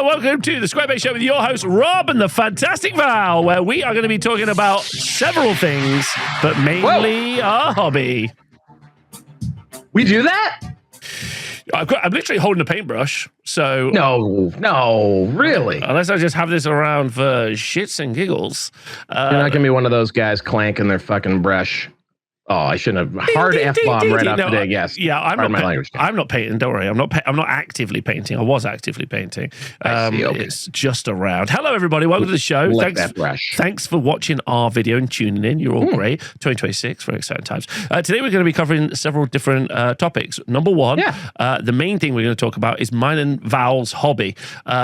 welcome to the Squarebase Show with your host, Rob and the fantastic Val, where we are going to be talking about several things, but mainly our hobby. We do that? I'm literally holding a paintbrush, so... No, really? Unless I just have this around for shits and giggles. You're not going to be one of those guys clanking their fucking brush. Oh, I shouldn't have. Hard F-bomb right off today, yes. Yeah, I'm not painting, don't worry. I'm not actively painting. I was actively painting. Okay. It's just around. Hello, everybody. Welcome to the show. Thanks for watching our video and tuning in. You're all great. 2026, very exciting times. Today, we're going to be covering several different topics. Number one, the main thing we're going to talk about is mine and Val's hobby,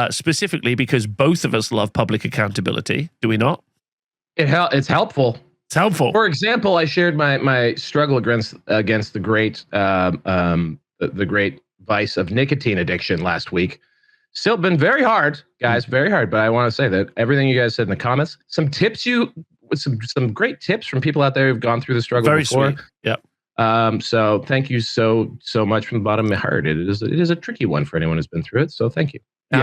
specifically because both of us love public accountability. Do we not? It's helpful. It's helpful. For example, I shared my struggle against the great vice of nicotine addiction last week. Still been very hard, guys, very hard. But I want to say that everything you guys said in the comments, some great tips from people out there who've gone through the struggle before. Sweet. Yep. So thank you so much from the bottom of my heart. It is a tricky one for anyone who's been through it. So thank you.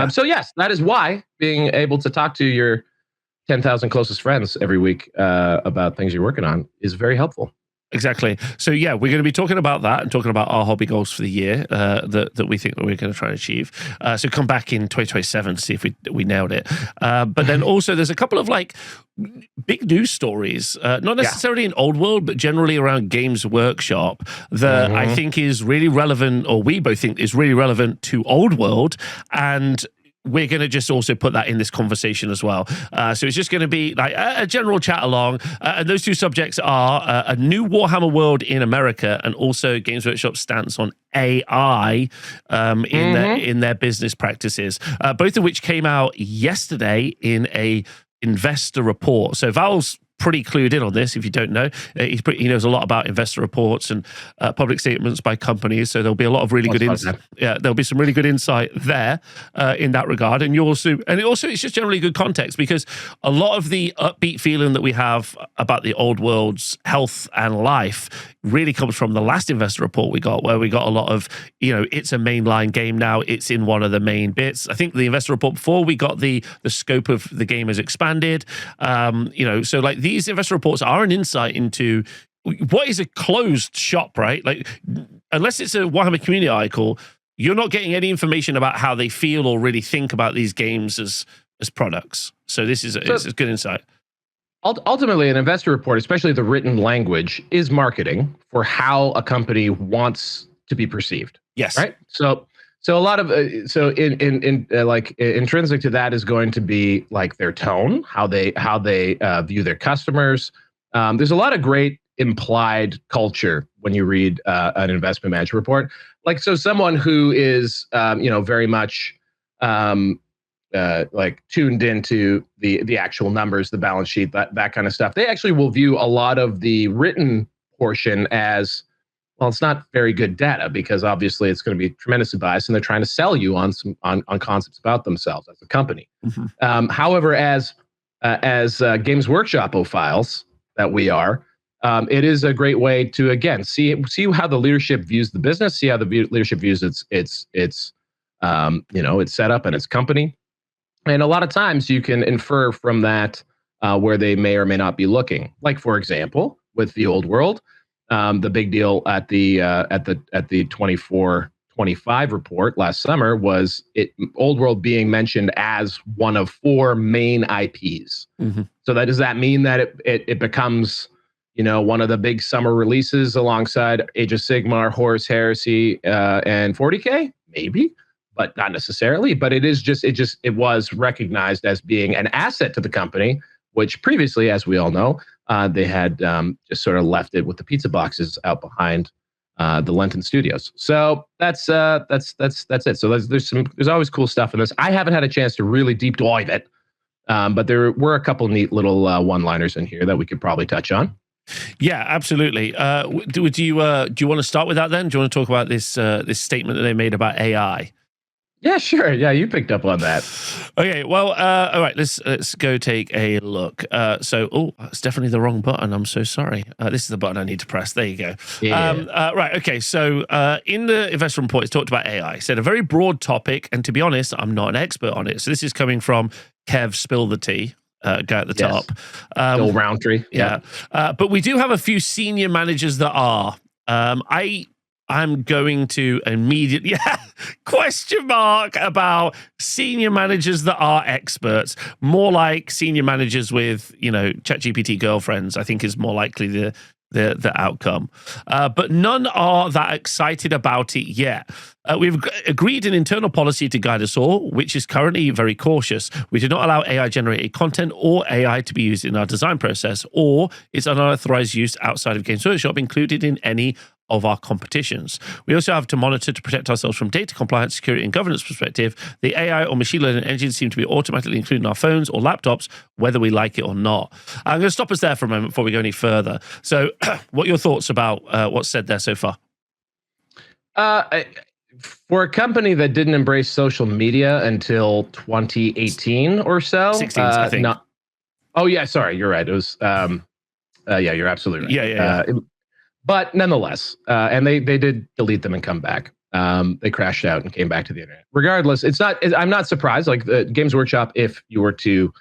So yes, that is why being able to talk to your 10,000 closest friends every week about things you're working on is very helpful. Exactly. So yeah, we're going to be talking about that and talking about our hobby goals for the year that we think that we're going to try and achieve. So come back in 2027 to see if we nailed it. But then also there's a couple of like big news stories, not necessarily in Old World, but generally around Games Workshop that I think is really relevant, or we both think is really relevant to Old World, and we're going to just also put that in this conversation as well. So it's just going to be like a general chat along. And those two subjects are a new Warhammer world in America and also Games Workshop's stance on AI in their business practices, both of which came out yesterday in a investor report. So Val's pretty clued in on this. If you don't know, he knows a lot about investor reports and public statements by companies. So there'll be a lot of really good insight. Yeah, there'll be some really good insight there in that regard. And it's just generally good context, because a lot of the upbeat feeling that we have about the Old World's health and life really comes from the last investor report we got, where we got a lot of, it's a mainline game now. It's in one of the main bits. I think the investor report before we got the scope of the game has expanded. So like these investor reports are an insight into what is a closed shop, right? Like, unless it's a Warhammer community article, you're not getting any information about how they feel or really think about these games as products. So this is it's a good insight. Ultimately, an investor report, especially the written language, is marketing for how a company wants to be perceived. Yes. Right. So a lot of intrinsic to that is going to be like their tone, how they view their customers. There's a lot of great implied culture when you read an investment management report. Like, so someone who is very much like tuned into the actual numbers, the balance sheet, that kind of stuff, they actually will view a lot of the written portion as, well, it's not very good data, because obviously it's going to be tremendously biased, and they're trying to sell you on concepts about themselves as a company. However, as Games Workshop-ophiles that we are, it is a great way to, again, see how the leadership views the business, see how the leadership views its setup and its company, and a lot of times you can infer from that where they may or may not be looking. Like, for example, with the Old World. The big deal at the 24-25 report last summer was Old World being mentioned as one of 4 main IPs. So does that mean that it becomes one of the big summer releases alongside Age of Sigmar, Horus Heresy, and 40K? Maybe, but not necessarily. But it was recognized as being an asset to the company, which previously, as we all know, they had just sort of left it with the pizza boxes out behind the Lenten Studios. So that's it. So there's always cool stuff in this. I haven't had a chance to really deep dive it, but there were a couple neat little one-liners in here that we could probably touch on. Yeah, absolutely. Do you want to start with that then? Do you want to talk about this statement that they made about AI? Yeah, sure. Yeah, you picked up on that. Okay, well, all right, let's go take a look. It's definitely the wrong button. I'm so sorry. This is the button I need to press. There you go. Yeah. Right, okay, so in the investment report, it's talked about AI. It said a very broad topic, and to be honest, I'm not an expert on it. So this is coming from Kev Spill the Tea. Guy at the top. Bill Roundtree. Yeah. But we do have a few senior managers that are. I'm going to immediately question mark about senior managers that are experts. More like senior managers with, ChatGPT girlfriends, I think is more likely the outcome. But none are that excited about it yet. We've agreed an internal policy to guide us all, which is currently very cautious. We do not allow AI-generated content or AI to be used in our design process, or its unauthorized use outside of Games Workshop included in any of our competitions. We also have to monitor to protect ourselves from data compliance, security, and governance perspective. The AI or machine learning engines seem to be automatically included in our phones or laptops, whether we like it or not. I'm going to stop us there for a moment before we go any further. So, what are your thoughts about what's said there so far? For a company that didn't embrace social media until 2018 or so, 16, I think. Oh yeah, sorry, you're right. It was, yeah, you're absolutely right. Yeah. But nonetheless, and they did delete them and come back. They crashed out and came back to the internet. Regardless, I'm not surprised. Like the Games Workshop, if you were to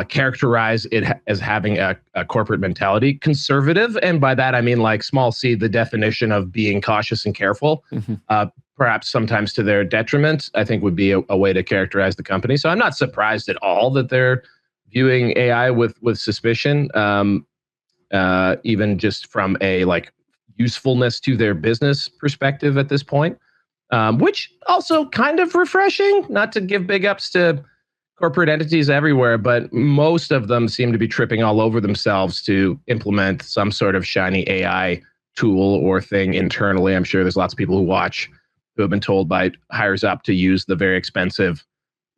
characterize it as having a corporate mentality, conservative, and by that I mean like small c, the definition of being cautious and careful, perhaps sometimes to their detriment, I think would be a way to characterize the company. So I'm not surprised at all that they're viewing AI with suspicion. Even just from a like usefulness to their business perspective at this point, which also kind of refreshing. Not to give big ups to corporate entities everywhere, but most of them seem to be tripping all over themselves to implement some sort of shiny AI tool or thing internally. I'm sure there's lots of people who watch who have been told by hires up to use the very expensive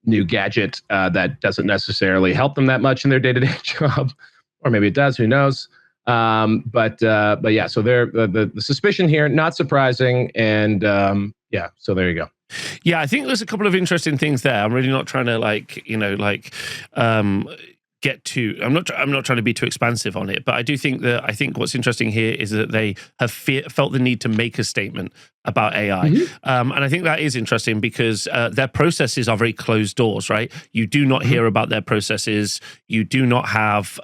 new gadget that doesn't necessarily help them that much in their day-to-day job, or maybe it does. Who knows? But yeah, so the suspicion here, not surprising, and yeah, so there you go. Yeah, I think there's a couple of interesting things there. I'm really not trying to get too. I'm not trying to be too expansive on it, but I think what's interesting here is that they have felt the need to make a statement about AI, and I think that is interesting because their processes are very closed doors, right? You do not hear about their processes. You do not have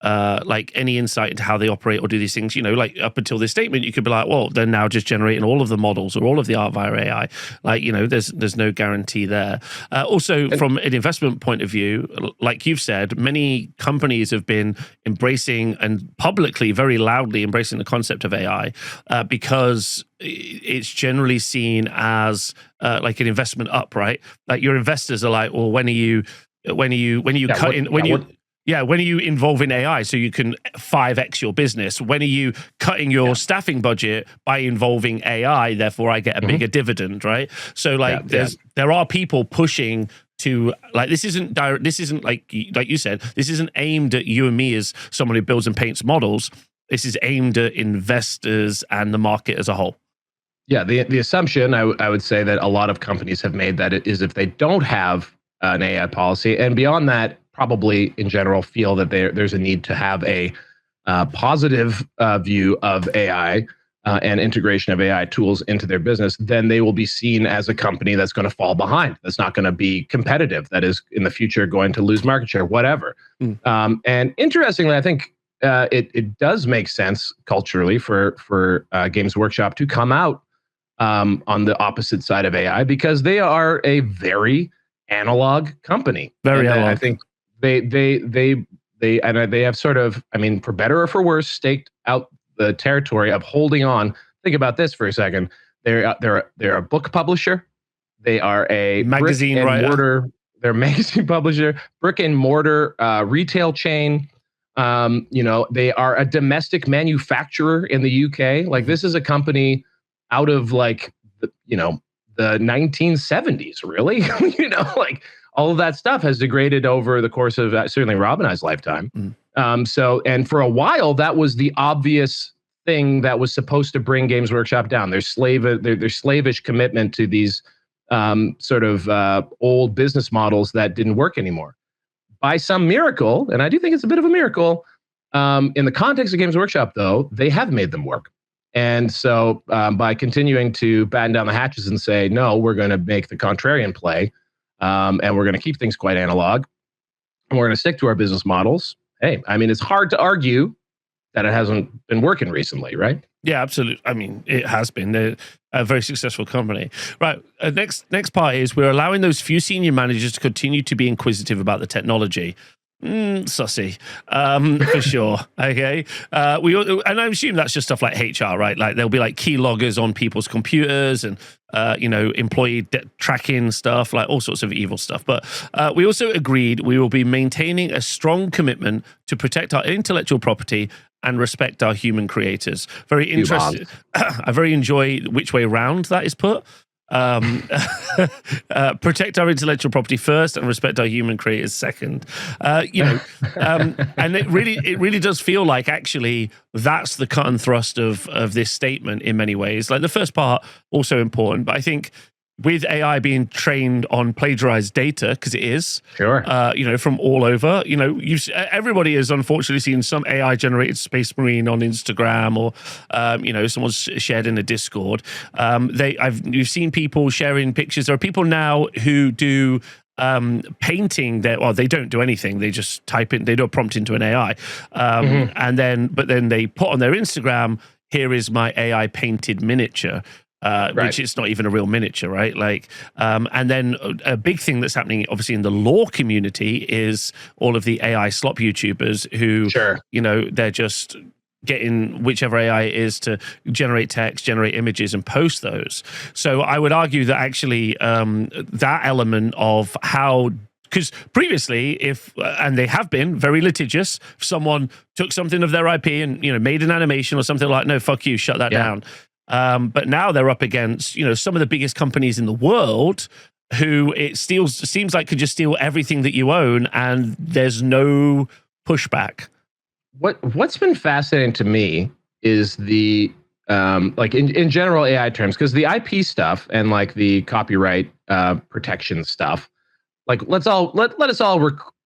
like any insight into how they operate or do these things. Like up until this statement, you could be like, well, they're now just generating all of the models or all of the art via AI. Like, there's no guarantee there. Also, from an investment point of view, like you've said, many companies have been embracing and publicly, very loudly embracing the concept of AI because it's generally seen as like an investment up, right? Like your investors are like, well, when are you involving AI so you can 5x your business? When are you cutting your staffing budget by involving AI? Therefore, I get a bigger dividend, right? So, like, there are people pushing to like this isn't like you said, this isn't aimed at you and me as someone who builds and paints models. This is aimed at investors and the market as a whole. Yeah, the assumption I would say that a lot of companies have made that it is if they don't have an AI policy, and beyond that, probably in general feel that there's a need to have a positive view of AI and integration of AI tools into their business, then they will be seen as a company that's going to fall behind, that's not going to be competitive, that is in the future going to lose market share, whatever. And interestingly, I think it does make sense culturally for Games Workshop to come out on the opposite side of AI because they are a very analog company. Very analog. I think they have sort of, I mean, for better or for worse, staked out the territory of holding on. Think about this for a second. They're a book publisher. They are a magazine writer. They're a magazine publisher, brick and mortar retail chain. They are a domestic manufacturer in the UK. Like this is a company out of like the 1970s, really. Like all of that stuff has degraded over the course of certainly Rob and I's lifetime. And for a while, that was the obvious thing that was supposed to bring Games Workshop down. Their slavish commitment to these sort of old business models that didn't work anymore. By some miracle, and I do think it's a bit of a miracle, in the context of Games Workshop, though, they have made them work. And so by continuing to batten down the hatches and say, no, we're going to make the contrarian play, and we're going to keep things quite analog, and we're going to stick to our business models. Hey, I mean, it's hard to argue that it hasn't been working recently, right? Yeah, absolutely. I mean, it has been. They're a very successful company. Right. Next part is we're allowing those few senior managers to continue to be inquisitive about the technology. Sussy, for sure. Okay. And I assume that's just stuff like HR, right? Like there'll be like key loggers on people's computers and, employee tracking stuff, like all sorts of evil stuff. But we also agreed we will be maintaining a strong commitment to protect our intellectual property and respect our human creators. Very interesting. I very enjoy which way around that is put. Protect our intellectual property first and respect our human creators second. And it really does feel like actually that's the cut and thrust of this statement in many ways. Like the first part also important, but I think with AI being trained on plagiarized data, because it is, sure, from all over, everybody has unfortunately seen some AI generated Space Marine on Instagram or, someone's shared in a Discord. You've seen people sharing pictures. There are people now who do painting they don't do anything. They just type in, they do a prompt into an AI. But then they put on their Instagram, here is my AI painted miniature. Which is not even a real miniature, right? Like, and then a big thing that's happening, obviously, in the lore community is all of the AI slop YouTubers who, they're just getting whichever AI it is to generate text, generate images, and post those. So I would argue that actually that element of how, because previously, and they have been very litigious, if someone took something of their IP and made an animation or something like, no, fuck you, shut that down. But now they're up against, some of the biggest companies in the world who seems like could just steal everything that you own and there's no pushback. What's been fascinating to me is the, like in general AI terms, because the IP stuff and like the copyright protection stuff, like let us all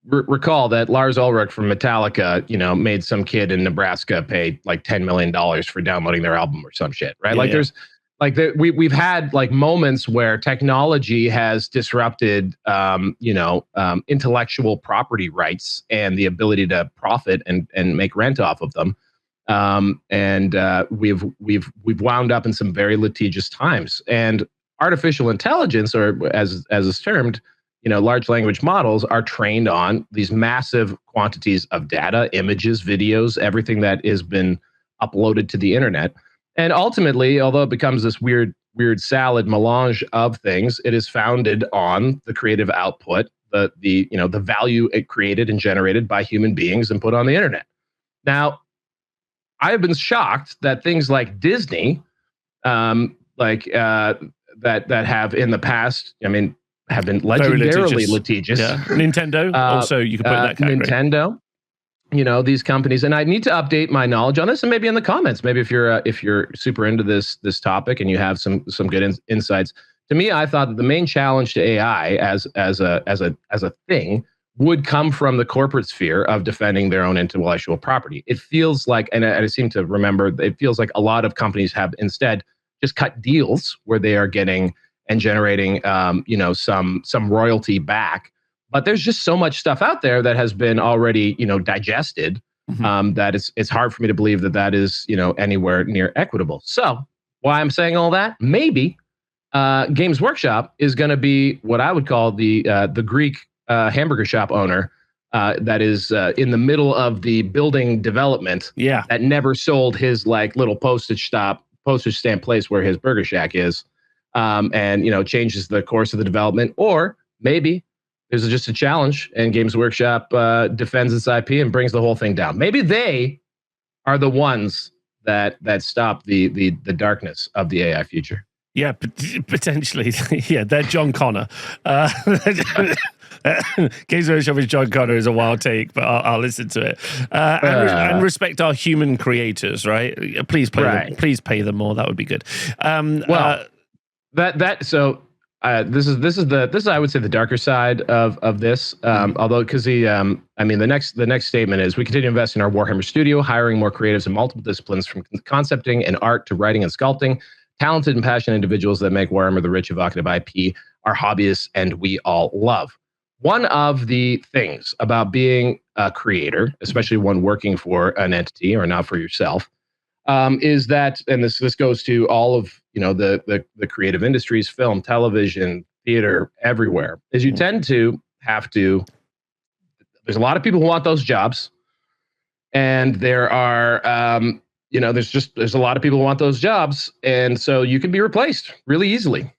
recall that Lars Ulrich from Metallica, made some kid in Nebraska pay like $10 million for downloading their album or some shit, right? There's like we've had like moments where technology has disrupted, intellectual property rights and the ability to profit and make rent off of them. We've wound up in some very litigious times. And artificial intelligence, or as is termed, large language models, are trained on these massive quantities of data, images, videos, everything that has been uploaded to the internet. And ultimately, although it becomes this weird salad melange of things, it is founded on the creative output, the value it created and generated by human beings and put on the internet. Now, I have been shocked that things like Disney, that have in the past, have been legendarily litigious. Yeah. Nintendo, also you could put in that category. Nintendo, these companies, and I need to update my knowledge on this, and maybe in the comments, maybe if you're super into this topic and you have some good insights. To me, I thought that the main challenge to AI as a thing would come from the corporate sphere of defending their own intellectual property. It feels like, and I seem to remember, it feels like a lot of companies have instead just cut deals where they are getting and generating, some royalty back. But there's just so much stuff out there that has been already, digested, that it's hard for me to believe that is, anywhere near equitable. So why I'm saying all that, maybe Games Workshop is going to be what I would call the Greek hamburger shop owner that is in the middle of the building development. Yeah, that never sold his like little postage stamp place where his burger shack is. And changes the course of the development, or maybe there's just a challenge and Games Workshop defends its IP and brings the whole thing down. Maybe they are the ones that stop the darkness of the AI future. Yeah, potentially. Yeah, they're John Connor. Games Workshop is John Connor is a wild take, but I'll listen to it. And respect our human creators, right? Please pay them. Please pay them more. That would be good. So this is I would say the darker side of this. Although because the next statement is we continue to invest in our Warhammer studio, hiring more creatives in multiple disciplines from concepting and art to writing and sculpting. Talented and passionate individuals that make Warhammer the rich, evocative IP our hobbyists and we all love. One of the things about being a creator, especially one working for an entity or not for yourself, is that, and this goes to all of the creative industries, film, television, theater, everywhere, is you tend to have to. There's a lot of people who want those jobs, and there are there's a lot of people who want those jobs, and so you can be replaced really easily,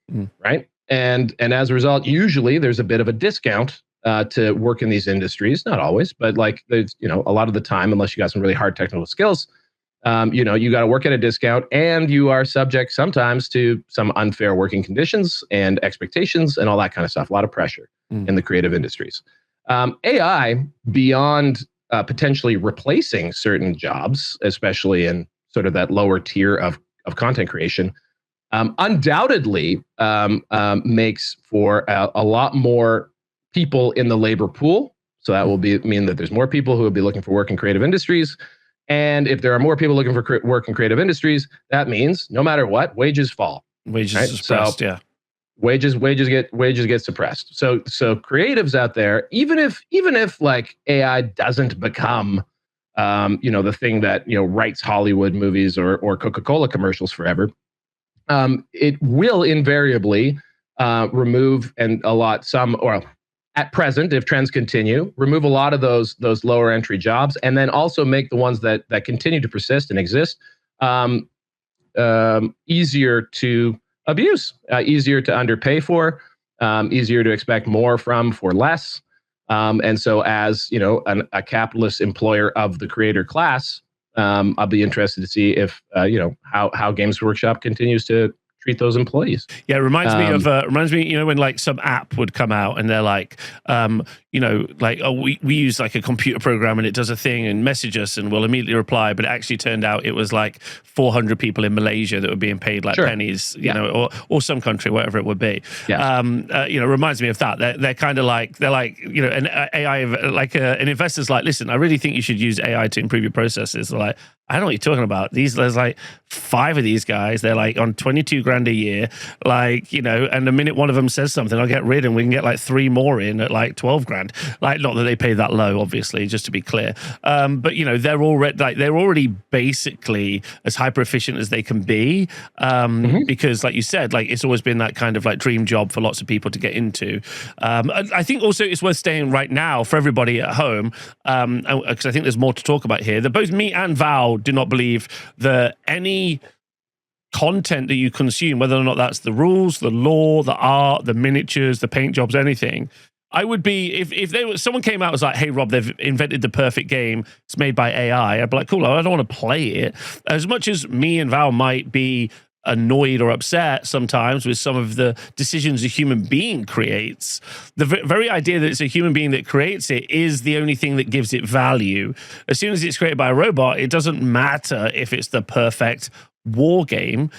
right? And as a result, usually there's a bit of a discount to work in these industries. Not always, but like there's a lot of the time, unless you got some really hard technical skills, you got to work at a discount, and you are subject sometimes to some unfair working conditions and expectations and all that kind of stuff. A lot of pressure in the creative industries. AI, beyond potentially replacing certain jobs, especially in sort of that lower tier of content creation, undoubtedly makes for a lot more people in the labor pool. So that will mean that there's more people who will be looking for work in creative industries. And if there are more people looking for work in creative industries, that means no matter what, wages fall. Wages are suppressed, yeah. Wages get suppressed. So creatives out there, even if like AI doesn't become the thing that writes Hollywood movies or Coca-Cola commercials forever, it will invariably remove at present, if trends continue, remove a lot of those lower entry jobs, and then also make the ones that continue to persist and exist easier to abuse, easier to underpay for, easier to expect more from for less. And so as a capitalist employer of the creator class, I'll be interested to see if how Games Workshop continues to treat those employees. Yeah, it reminds me when like some app would come out and they're like, we use like a computer program and it does a thing and message us and we'll immediately reply. But it actually turned out it was like 400 people in Malaysia that were being paid like pennies, or some country, whatever it would be. Yes. Reminds me of that. They're kind of like, an AI, like an investor's like, listen, I really think you should use AI to improve your processes. They're like, I don't know what you're talking about. There's like 5 of these guys. They're like on 22 grand a year, and the minute one of them says something, I'll get rid and we can get like 3 more in at like 12 grand. Like, not that they pay that low, obviously, just to be clear. But they're already basically as hyper efficient as they can be, because like you said, like it's always been that kind of like dream job for lots of people to get into. I think also it's worth staying right now for everybody at home, because I think there's more to talk about here, that both me and Val do not believe that any content that you consume, whether or not that's the rules, the law, the art, the miniatures, the paint jobs, anything, I would be, if someone came out and was like, hey Rob, they've invented the perfect game, it's made by AI, I'd be like, cool, I don't want to play it. As much as me and Val might be annoyed or upset sometimes with some of the decisions a human being creates, the very idea that it's a human being that creates it is the only thing that gives it value. As soon as it's created by a robot, it doesn't matter if it's the perfect war game,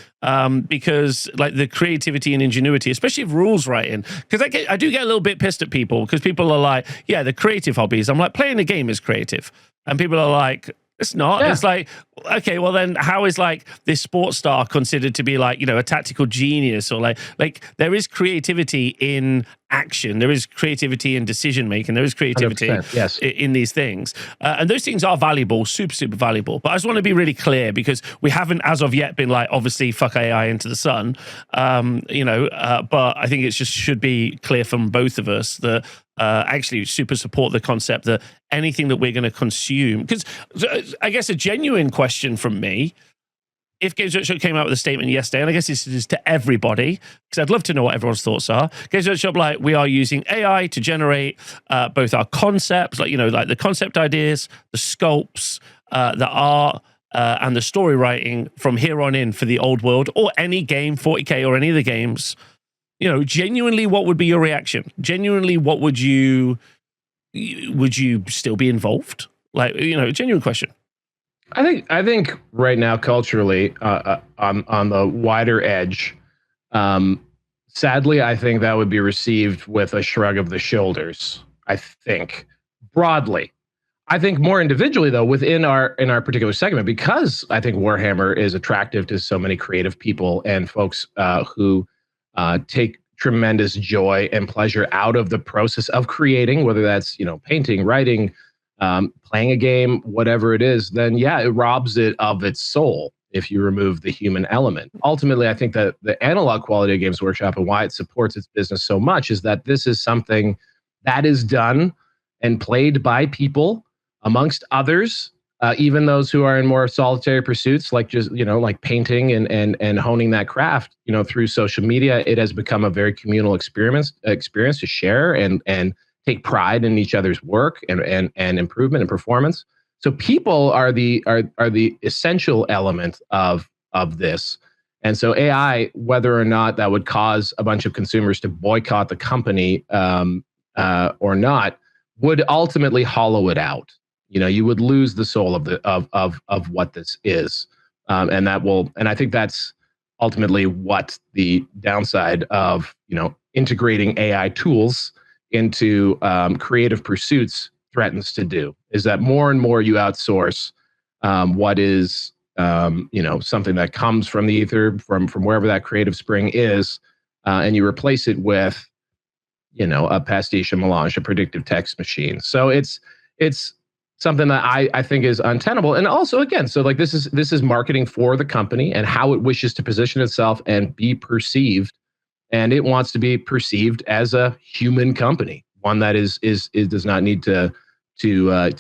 because like the creativity and ingenuity, especially of rules writing, because I do get a little bit pissed at people because people are like, yeah, the creative hobbies. I'm like, playing a game is creative, and people are like, it's not. Yeah. It's like, okay, well then how is like this sports star considered to be like, a tactical genius, or like there is creativity in action, there is creativity in decision making, there is creativity in these things, and those things are valuable, super valuable. But I just want to be really clear, because we haven't as of yet been like, obviously fuck AI into the sun, but I think it just should be clear from both of us that actually super support the concept that anything that we're going to consume, because I guess a genuine question from me, if Games Workshop came out with a statement yesterday, and I guess this is to everybody, because I'd love to know what everyone's thoughts are. Games Workshop, like, we are using AI to generate both our concepts, like the concept ideas, the sculpts, the art, and the story writing from here on in for the old world, or any game, 40K or any of the games. Genuinely, what would be your reaction? Genuinely, what would you still be involved? Like, genuine question. I think right now culturally, on the wider edge, Sadly, I think that would be received with a shrug of the shoulders. I think broadly. I think more individually, though, within in our particular segment, because I think Warhammer is attractive to so many creative people and folks who take tremendous joy and pleasure out of the process of creating, whether that's painting, writing, playing a game, whatever it is. Then yeah, it robs it of its soul if you remove the human element. Ultimately, I think that the analog quality of Games Workshop and why it supports its business so much is that this is something that is done and played by people amongst others, even those who are in more solitary pursuits, like just like painting and honing that craft. Through social media, it has become a very communal experience to share and take pride in each other's work and improvement and performance. So people are the essential element of this. And so AI, whether or not that would cause a bunch of consumers to boycott the company or not, would ultimately hollow it out. You would lose the soul of what this is, and I think that's ultimately what the downside of integrating AI tools into creative pursuits threatens to do, is that more and more you outsource what is something that comes from the ether, from wherever that creative spring is, and you replace it with a pastiche, a melange, a predictive text machine. So it's something that I think is untenable. And also, again, so like this is marketing for the company and how it wishes to position itself and be perceived. And it wants to be perceived as a human company, one that does not need to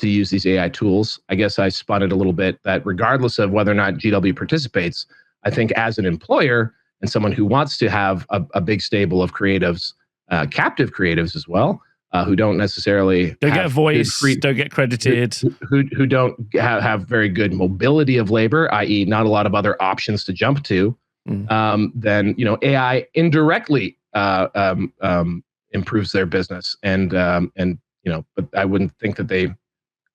use these AI tools. I guess I spun it a little bit that regardless of whether or not GW participates, I think as an employer and someone who wants to have a big stable of creatives, captive creatives as well, who don't necessarily get a voice, don't get credited, who don't have very good mobility of labor, i.e., not a lot of other options to jump to. Then AI indirectly improves their business, and but I wouldn't think that they.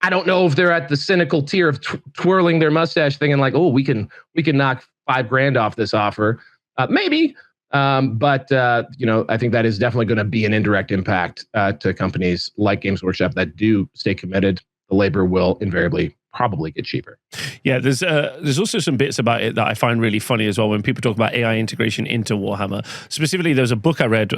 I don't know if they're at the cynical tier of twirling their mustache thing and like, oh, we can knock $5,000 off this offer, maybe. But I think that is definitely going to be an indirect impact to companies like Games Workshop that do stay committed. The labor will invariably probably get cheaper. Yeah, there's also some bits about it that I find really funny as well when people talk about AI integration into Warhammer. Specifically, there's a book I read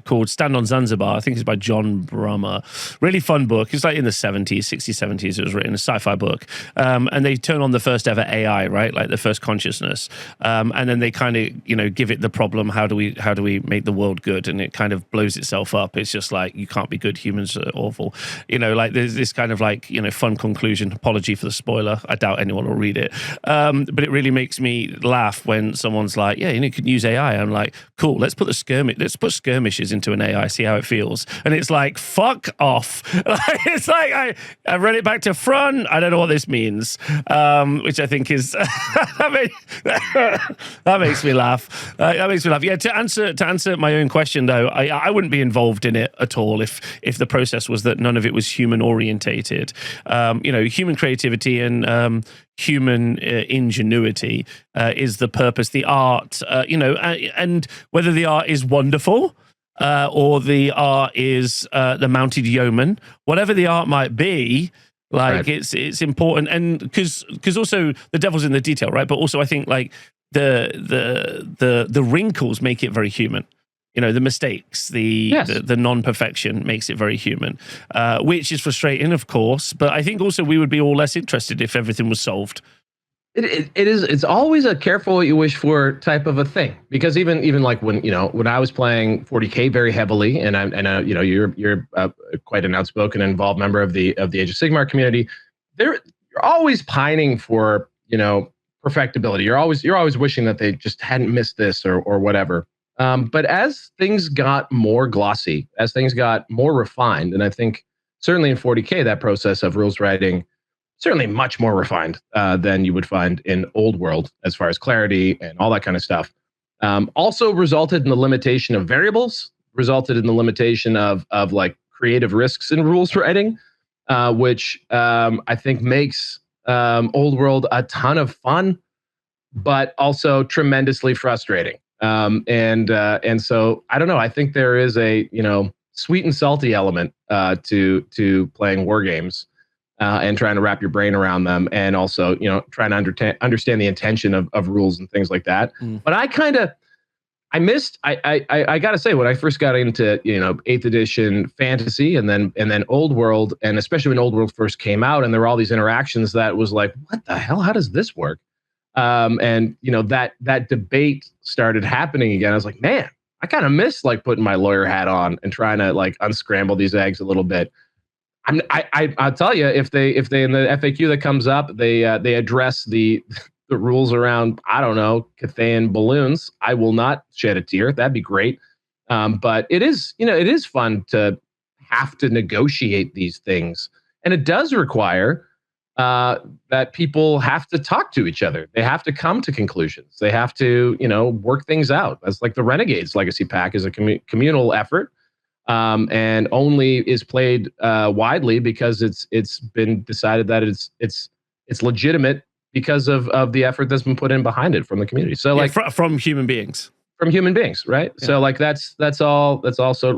called Stand on Zanzibar. I think it's by John Brummer. Really fun book. It's like in the 70s, 60s, 70s. It was written, a sci-fi book. And they turn on the first ever AI, right? Like the first consciousness. And then they kind of, give it the problem, how do we make the world good? And it kind of blows itself up. It's just like, you can't be good, humans are awful. Like there's this kind of like, fun conclusion. Apology for the spoiler. I doubt anyone will read it. But it really makes me laugh when someone's like, yeah, you can use AI. I'm like, cool, let's put skirmishes into an AI, see how it feels. And it's like, fuck off. It's like, I read it back to front. I don't know what this means. Which I think is, that makes me laugh. That makes me laugh. Yeah, to answer my own question though, I wouldn't be involved in it at all if the process was that none of it was human orientated. Human creativity and human ingenuity is the purpose. The art, and whether the art is wonderful or the art is the mounted yeoman, whatever the art might be, like right. It's important, and because also the devil's in the detail, right? But also I think like the wrinkles make it very human. The mistakes, the non-perfection makes it very human, which is frustrating, of course. But I think also we would be all less interested if everything was solved. It is. It's always a careful what you wish for type of a thing, because even like when I was playing 40K very heavily, and you're quite an outspoken and involved member of the Age of Sigmar community. You're always pining for perfectibility. You're always wishing that they just hadn't missed this or whatever. But as things got more glossy, as things got more refined, and I think certainly in 40K, that process of rules writing, certainly much more refined than you would find in Old World as far as clarity and all that kind of stuff, also resulted in the limitation of variables, resulted in the limitation of like creative risks in rules writing, which I think makes Old World a ton of fun, but also tremendously frustrating. And so I don't know. I think there is a sweet and salty element to playing war games. And trying to wrap your brain around them, and also, trying to understand the intention of rules and things like that. But I got to say, when I first got into 8th edition fantasy, and then Old World, and especially when Old World first came out, and there were all these interactions that was like, what the hell? How does this work? And that debate started happening again. I was like, man, I kind of miss like putting my lawyer hat on and trying to like unscramble these eggs a little bit. I'll tell you, if they in the FAQ that comes up, they address the rules around, I don't know, Cathayan balloons, I will not shed a tear. That'd be great. But it is fun to have to negotiate these things, and it does require that people have to talk to each other. They have to come to conclusions. They have to work things out. That's like the Renegades Legacy Pack is a communal effort. And only is played widely because it's been decided that it's legitimate because of the effort that's been put in behind it from the community. So from human beings, right? Yeah. So like that's all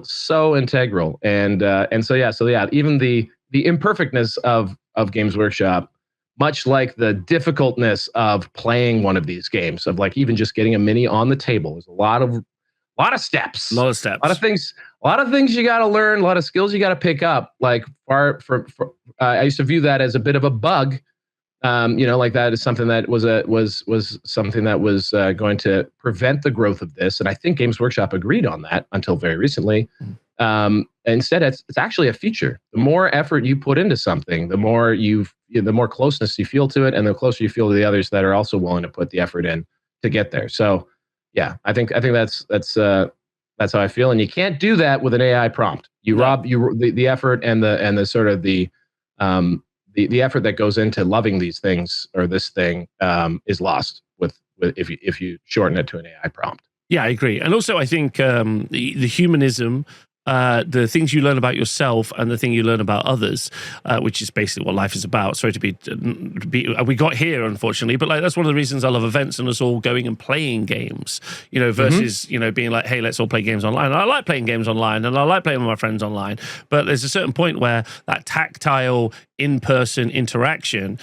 so integral, and so even the imperfectness of Games Workshop, much like the difficultness of playing one of these games, of like even just getting a mini on the table, is a lot of steps, a lot of things you got to learn, a lot of skills you got to pick up. Like I used to view that as a bit of a bug. Like that is something that was something that was going to prevent the growth of this. And I think Games Workshop agreed on that until very recently. Instead, it's actually a feature. The more effort you put into something, the more the more closeness you feel to it, and the closer you feel to the others that are also willing to put the effort in to get there. So, yeah, I think that's how I feel, and you can't do that with an AI prompt. Rob the effort and the sort of the effort that goes into loving these things or this thing is lost with if you shorten it to an AI prompt. Yeah, I agree, and also I think the humanism. The things you learn about yourself and the thing you learn about others, which is basically what life is about. Sorry to be we got here, unfortunately, but like that's one of the reasons I love events and us all going and playing games, versus, being like, hey, let's all play games online. And I like playing games online and I like playing with my friends online, but there's a certain point where that tactile in-person interaction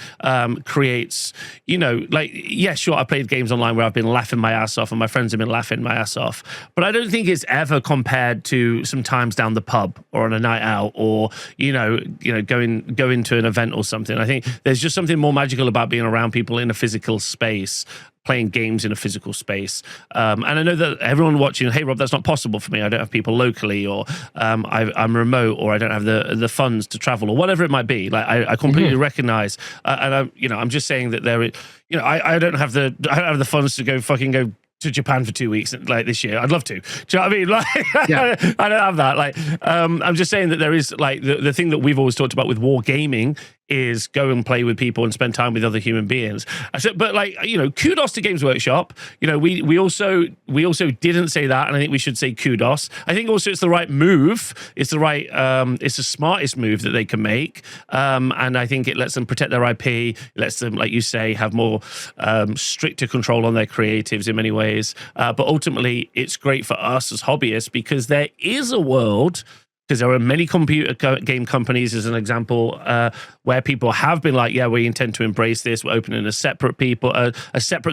creates, sure, I played games online where I've been laughing my ass off and my friends have been laughing my ass off, but I don't think it's ever compared to some times down the pub or on a night out or going to an event or something. I think there's just something more magical about being around people in a physical space, playing games in a physical space. And I know that everyone watching, hey Rob, that's not possible for me. I don't have people locally, or I'm remote, or I don't have the funds to travel, or whatever it might be. Like I completely recognize, and I'm just saying that I don't have the funds to go to Japan for 2 weeks like this year. I'd love to. Do you know what I mean? Like, yeah. I don't have that. Like, I'm just saying that there is like the thing that we've always talked about with Wargaming is go and play with people and spend time with other human beings. But like, kudos to Games Workshop. We also didn't say that, and I think we should say kudos. I think also it's the right move. It's the right, it's the smartest move that they can make. And I think it lets them protect their IP. It lets them, like you say, have more stricter control on their creatives in many ways. But ultimately, it's great for us as hobbyists because there is a world, because there are many computer game companies, as an example, where people have been like, yeah, we intend to embrace this. We're opening a separate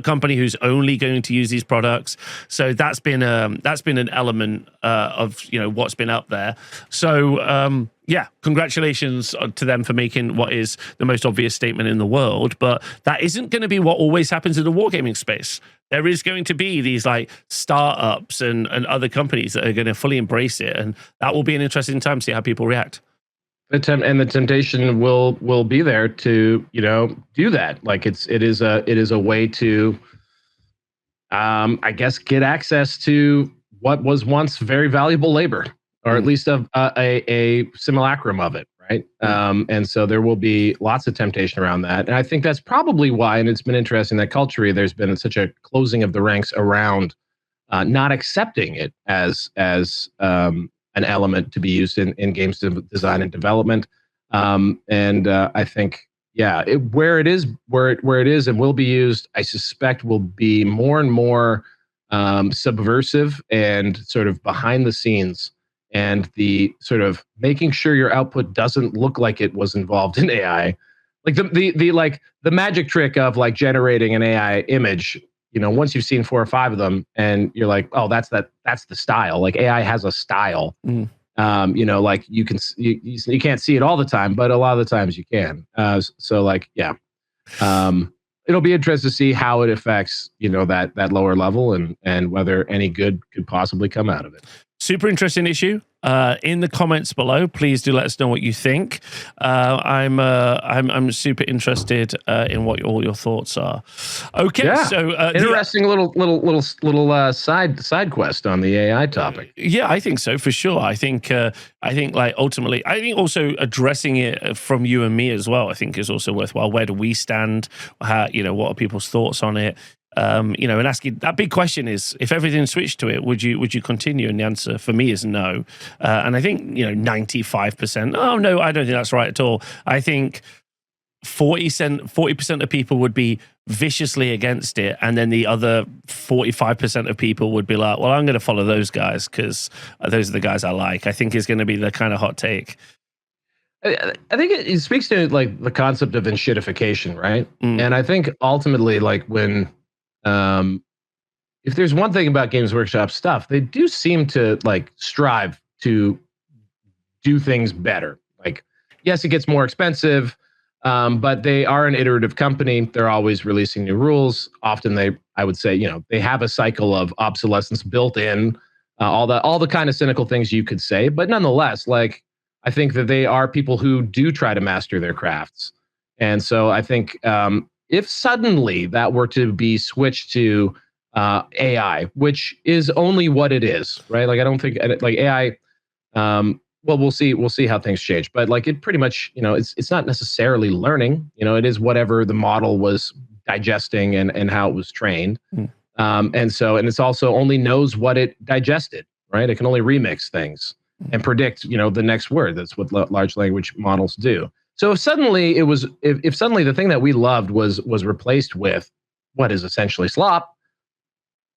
company who's only going to use these products. So that's been an element of what's been up there. So yeah, congratulations to them for making what is the most obvious statement in the world. But that isn't going to be what always happens in the wargaming space. There is going to be these like startups and other companies that are going to fully embrace it, and that will be an interesting time to see how people react. The temptation will be there to do that. Like it is a way to I guess get access to what was once very valuable labor, or at least a simulacrum of it. Right. And so there will be lots of temptation around that. And I think that's probably why, and it's been interesting that culturally there's been such a closing of the ranks around not accepting it as an element to be used in games design and development. I think, yeah, where it is and will be used, I suspect will be more and more subversive and sort of behind the scenes, and the sort of making sure your output doesn't look like it was involved in AI. Like the magic trick of like generating an AI image, once you've seen 4 or 5 of them and you're like, oh, that's the style. Like AI has a style. Like you can't see it all the time, but a lot of the times you can. So like, yeah. It'll be interesting to see how it affects, that lower level and whether any good could possibly come out of it. Super interesting issue. In the comments below, please do let us know what you think. I'm super interested in what all your thoughts are. Okay, yeah. So interesting little side quest on the AI topic. Yeah, I think so for sure. I think like ultimately, I think also addressing it from you and me as well, I think is also worthwhile. Where do we stand? How, what are people's thoughts on it? And asking that big question is, if everything switched to it, would you continue? And the answer for me is no. And I think 95%. Oh no, I don't think that's right at all. I think 40% of people would be viciously against it, and then the other 45% of people would be like, well, I'm going to follow those guys because those are the guys I like. I think is going to be the kind of hot take. I think it speaks to like the concept of enshittification, right? And I think ultimately, like when if there's one thing about Games Workshop stuff, they do seem to like strive to do things better. Like, yes, it gets more expensive, but they are an iterative company. They're always releasing new rules. Often I would say, they have a cycle of obsolescence built in, all the kind of cynical things you could say. But nonetheless, like, I think that they are people who do try to master their crafts. And so I think if suddenly that were to be switched to AI, which is only what it is, right? Like, I don't think like AI, well, we'll see how things change, but like it pretty much, it's not necessarily learning, it is whatever the model was digesting and how it was trained. And it's also only knows what it digested, right? It can only remix things and predict, the next word. That's what large language models do. So if suddenly the thing that we loved was replaced with what is essentially slop,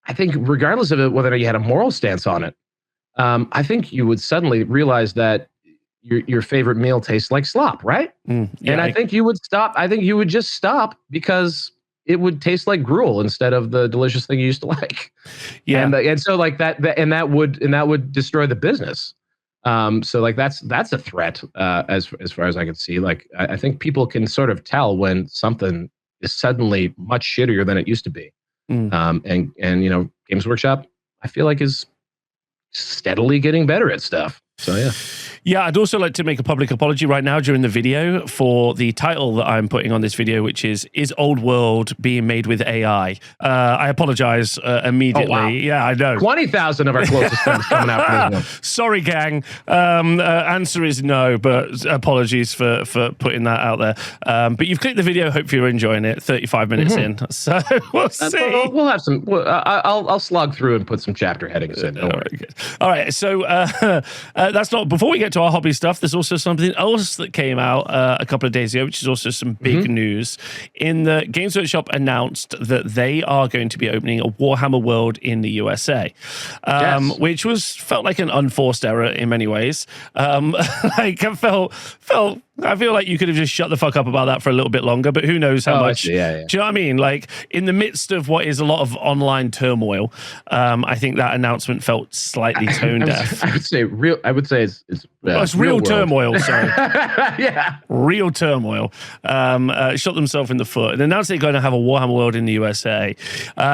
I think regardless of it, whether you had a moral stance on it, I think you would suddenly realize that your favorite meal tastes like slop, right? Yeah, and I think you would stop. I think you would just stop because it would taste like gruel instead of the delicious thing you used to like. Yeah, and so like that would destroy the business. So like that's a threat as far as I can see. Like I think people can sort of tell when something is suddenly much shittier than it used to be. And Games Workshop, I feel like, is steadily getting better at stuff. So yeah. Yeah, I'd also like to make a public apology right now during the video for the title that I'm putting on this video, which is Old World being made with AI? I apologize immediately. Oh, wow. Yeah, I know. 20,000 of our closest friends coming out for this one. Sorry, gang. Answer is no, but apologies for putting that out there. But you've clicked the video. Hope you're enjoying it. 35 minutes in. So we'll see. We'll have some. I'll slog through and put some chapter headings in. Don't worry. All right. So that's not, before we get to our hobby stuff, there's also something else that came out a couple of days ago, which is also some big news. In the Games Workshop announced that they are going to be opening a Warhammer World in the USA, which felt like an unforced error in many ways. Like I feel like you could have just shut the fuck up about that for a little bit longer, but who knows how much. Yeah. Do you know what I mean? Like, in the midst of what is a lot of online turmoil, I think that announcement felt slightly tone deaf. I would say it's real turmoil. Sorry. Yeah. Real turmoil. Shot themselves in the foot and announced they're going to have a Warhammer World in the USA.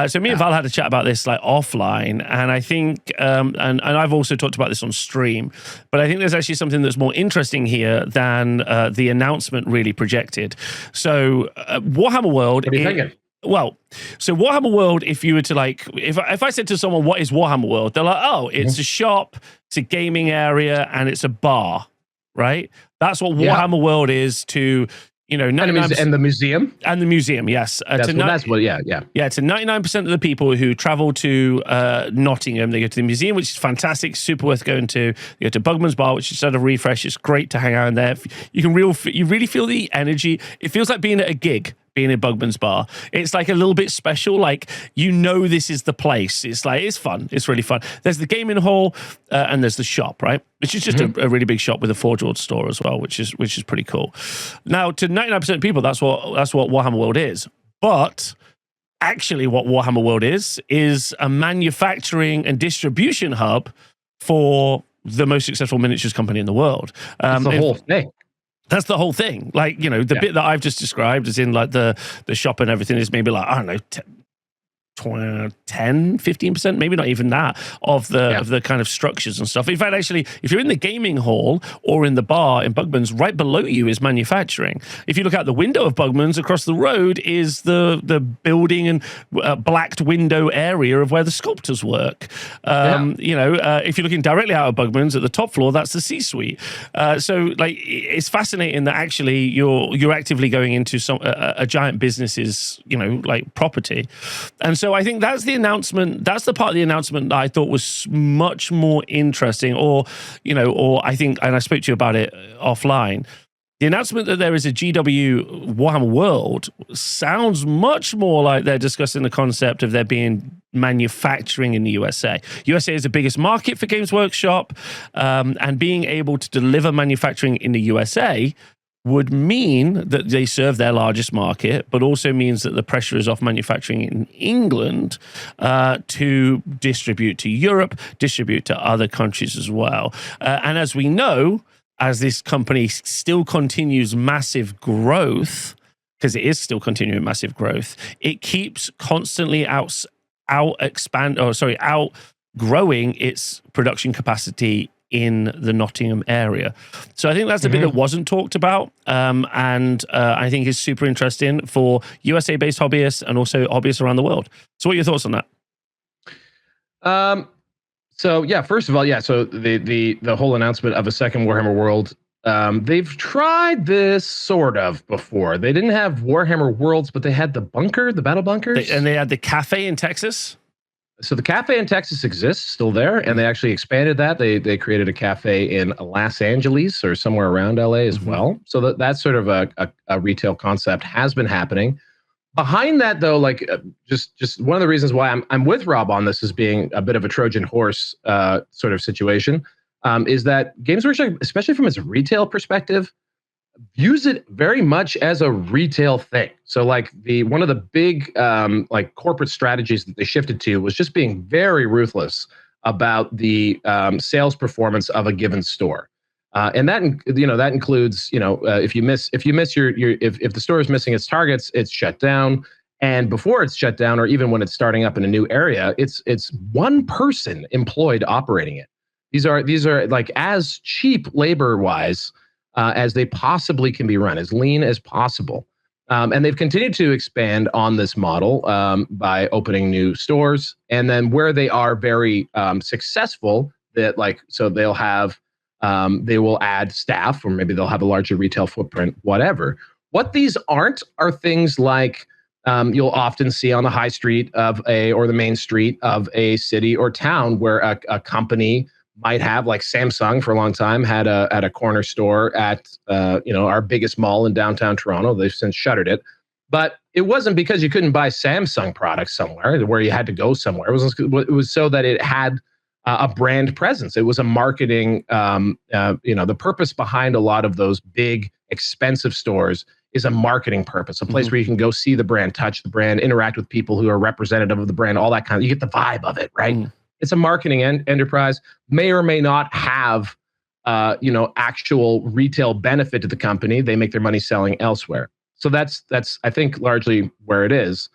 So me and Val had a chat about this like offline, and I think, and I've also talked about this on stream, but I think there's actually something that's more interesting here than the announcement really projected. So Warhammer World. What are you thinking? Well, so Warhammer World, if you were to like, if I said to someone, what is Warhammer World? They're like, oh, it's a shop, it's a gaming area, and it's a bar, right? That's what Warhammer World is to, and the museum. And the museum, yes. Yeah. To 99% of the people who travel to Nottingham, they go to the museum, which is fantastic, super worth going to. They go to Bugman's Bar, which is sort of refresh. It's great to hang out in there. You really feel the energy. It feels like being at a gig, being in Bugman's Bar. It's like a little bit special. Like, you know, this is the place. It's like, it's fun. It's really fun. There's the gaming hall and there's the shop, right? Which is just a really big shop with a Forge World store as well, which is pretty cool. Now, to 99% of people, that's what Warhammer World is. But actually, what Warhammer World is a manufacturing and distribution hub for the most successful miniatures company in the world. That's the whole thing. That's the whole thing. Like, you know, the bit that I've just described, as in like the shop and everything, is maybe like, I don't know, 10, 15%, maybe not even that, of the kind of structures and stuff. In fact, actually, if you're in the gaming hall or in the bar in Bugman's, right below you is manufacturing. If you look out the window of Bugman's, across the road is the building and blacked window area of where the sculptors work. You know, if you're looking directly out of Bugman's at the top floor, that's the C-suite. So, like, it's fascinating that actually you're actively going into a giant business's, you know, like, property. And so I think that's the announcement. That's the part of the announcement that I thought was much more interesting, or I think, and I spoke to you about it offline. The announcement that there is a GW Warhammer World sounds much more like they're discussing the concept of there being manufacturing in the USA. USA is the biggest market for Games Workshop, and being able to deliver manufacturing in the USA would mean that they serve their largest market, but also means that the pressure is off manufacturing in England to distribute to Europe, distribute to other countries as well. And as we know, as this company still continues massive growth, because it is still continuing massive growth, it keeps constantly outgrowing its production capacity in the Nottingham area. So I think that's the bit that wasn't talked about, and I think is super interesting for USA-based hobbyists and also hobbyists around the world. So what are your thoughts on that? So yeah, first of all, so the whole announcement of a second Warhammer World, they've tried this sort of before. They didn't have Warhammer Worlds, but they had the battle bunkers. And they had the cafe in Texas. So the cafe in Texas exists, still there, and they actually expanded that. They created a cafe in Los Angeles or somewhere around LA as well. So that's sort of a retail concept has been happening. Behind that, though, like just one of the reasons why I'm with Rob on this as being a bit of a Trojan horse sort of situation, is that Games Workshop, especially from its retail perspective, views it very much as a retail thing. So like one of the big like corporate strategies that they shifted to was just being very ruthless about the sales performance of a given store. And that includes, if the store is missing its targets, it's shut down. And before it's shut down, or even when it's starting up in a new area, it's one person employed operating it. These are like as cheap labor wise as they possibly can be run, as lean as possible. And they've continued to expand on this model by opening new stores. And then where they are very successful, so they'll have, they will add staff, or maybe they'll have a larger retail footprint, whatever. What these aren't are things like you'll often see on the high street or the main street of a city or town where a company might have, like Samsung for a long time had a corner store at our biggest mall in downtown Toronto. They've since shuttered it, but it wasn't because you couldn't buy Samsung products somewhere where you had to go somewhere. It was so that it had a brand presence. It was a marketing. The purpose behind a lot of those big expensive stores is a marketing purpose, a place where you can go see the brand, touch the brand, interact with people who are representative of the brand, all that kind of. You get the vibe of it, right? It's a marketing enterprise, may or may not have, actual retail benefit to the company. They make their money selling elsewhere. So that's I think largely where it is.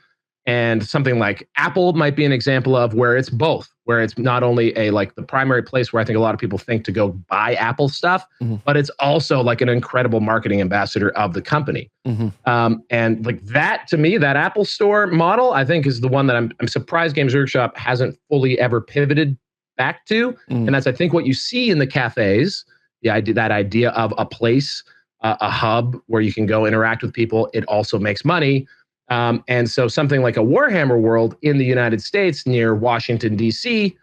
And something like Apple might be an example of where it's both, where it's not only the primary place where I think a lot of people think to go buy Apple stuff, but it's also like an incredible marketing ambassador of the company. And like that, to me, that Apple Store model, I think is the one that I'm surprised Games Workshop hasn't fully ever pivoted back to. And that's, I think, what you see in the cafes, that idea of a place, a hub where you can go interact with people. It also makes money. And so something like a Warhammer World in the United States near Washington, D.C.,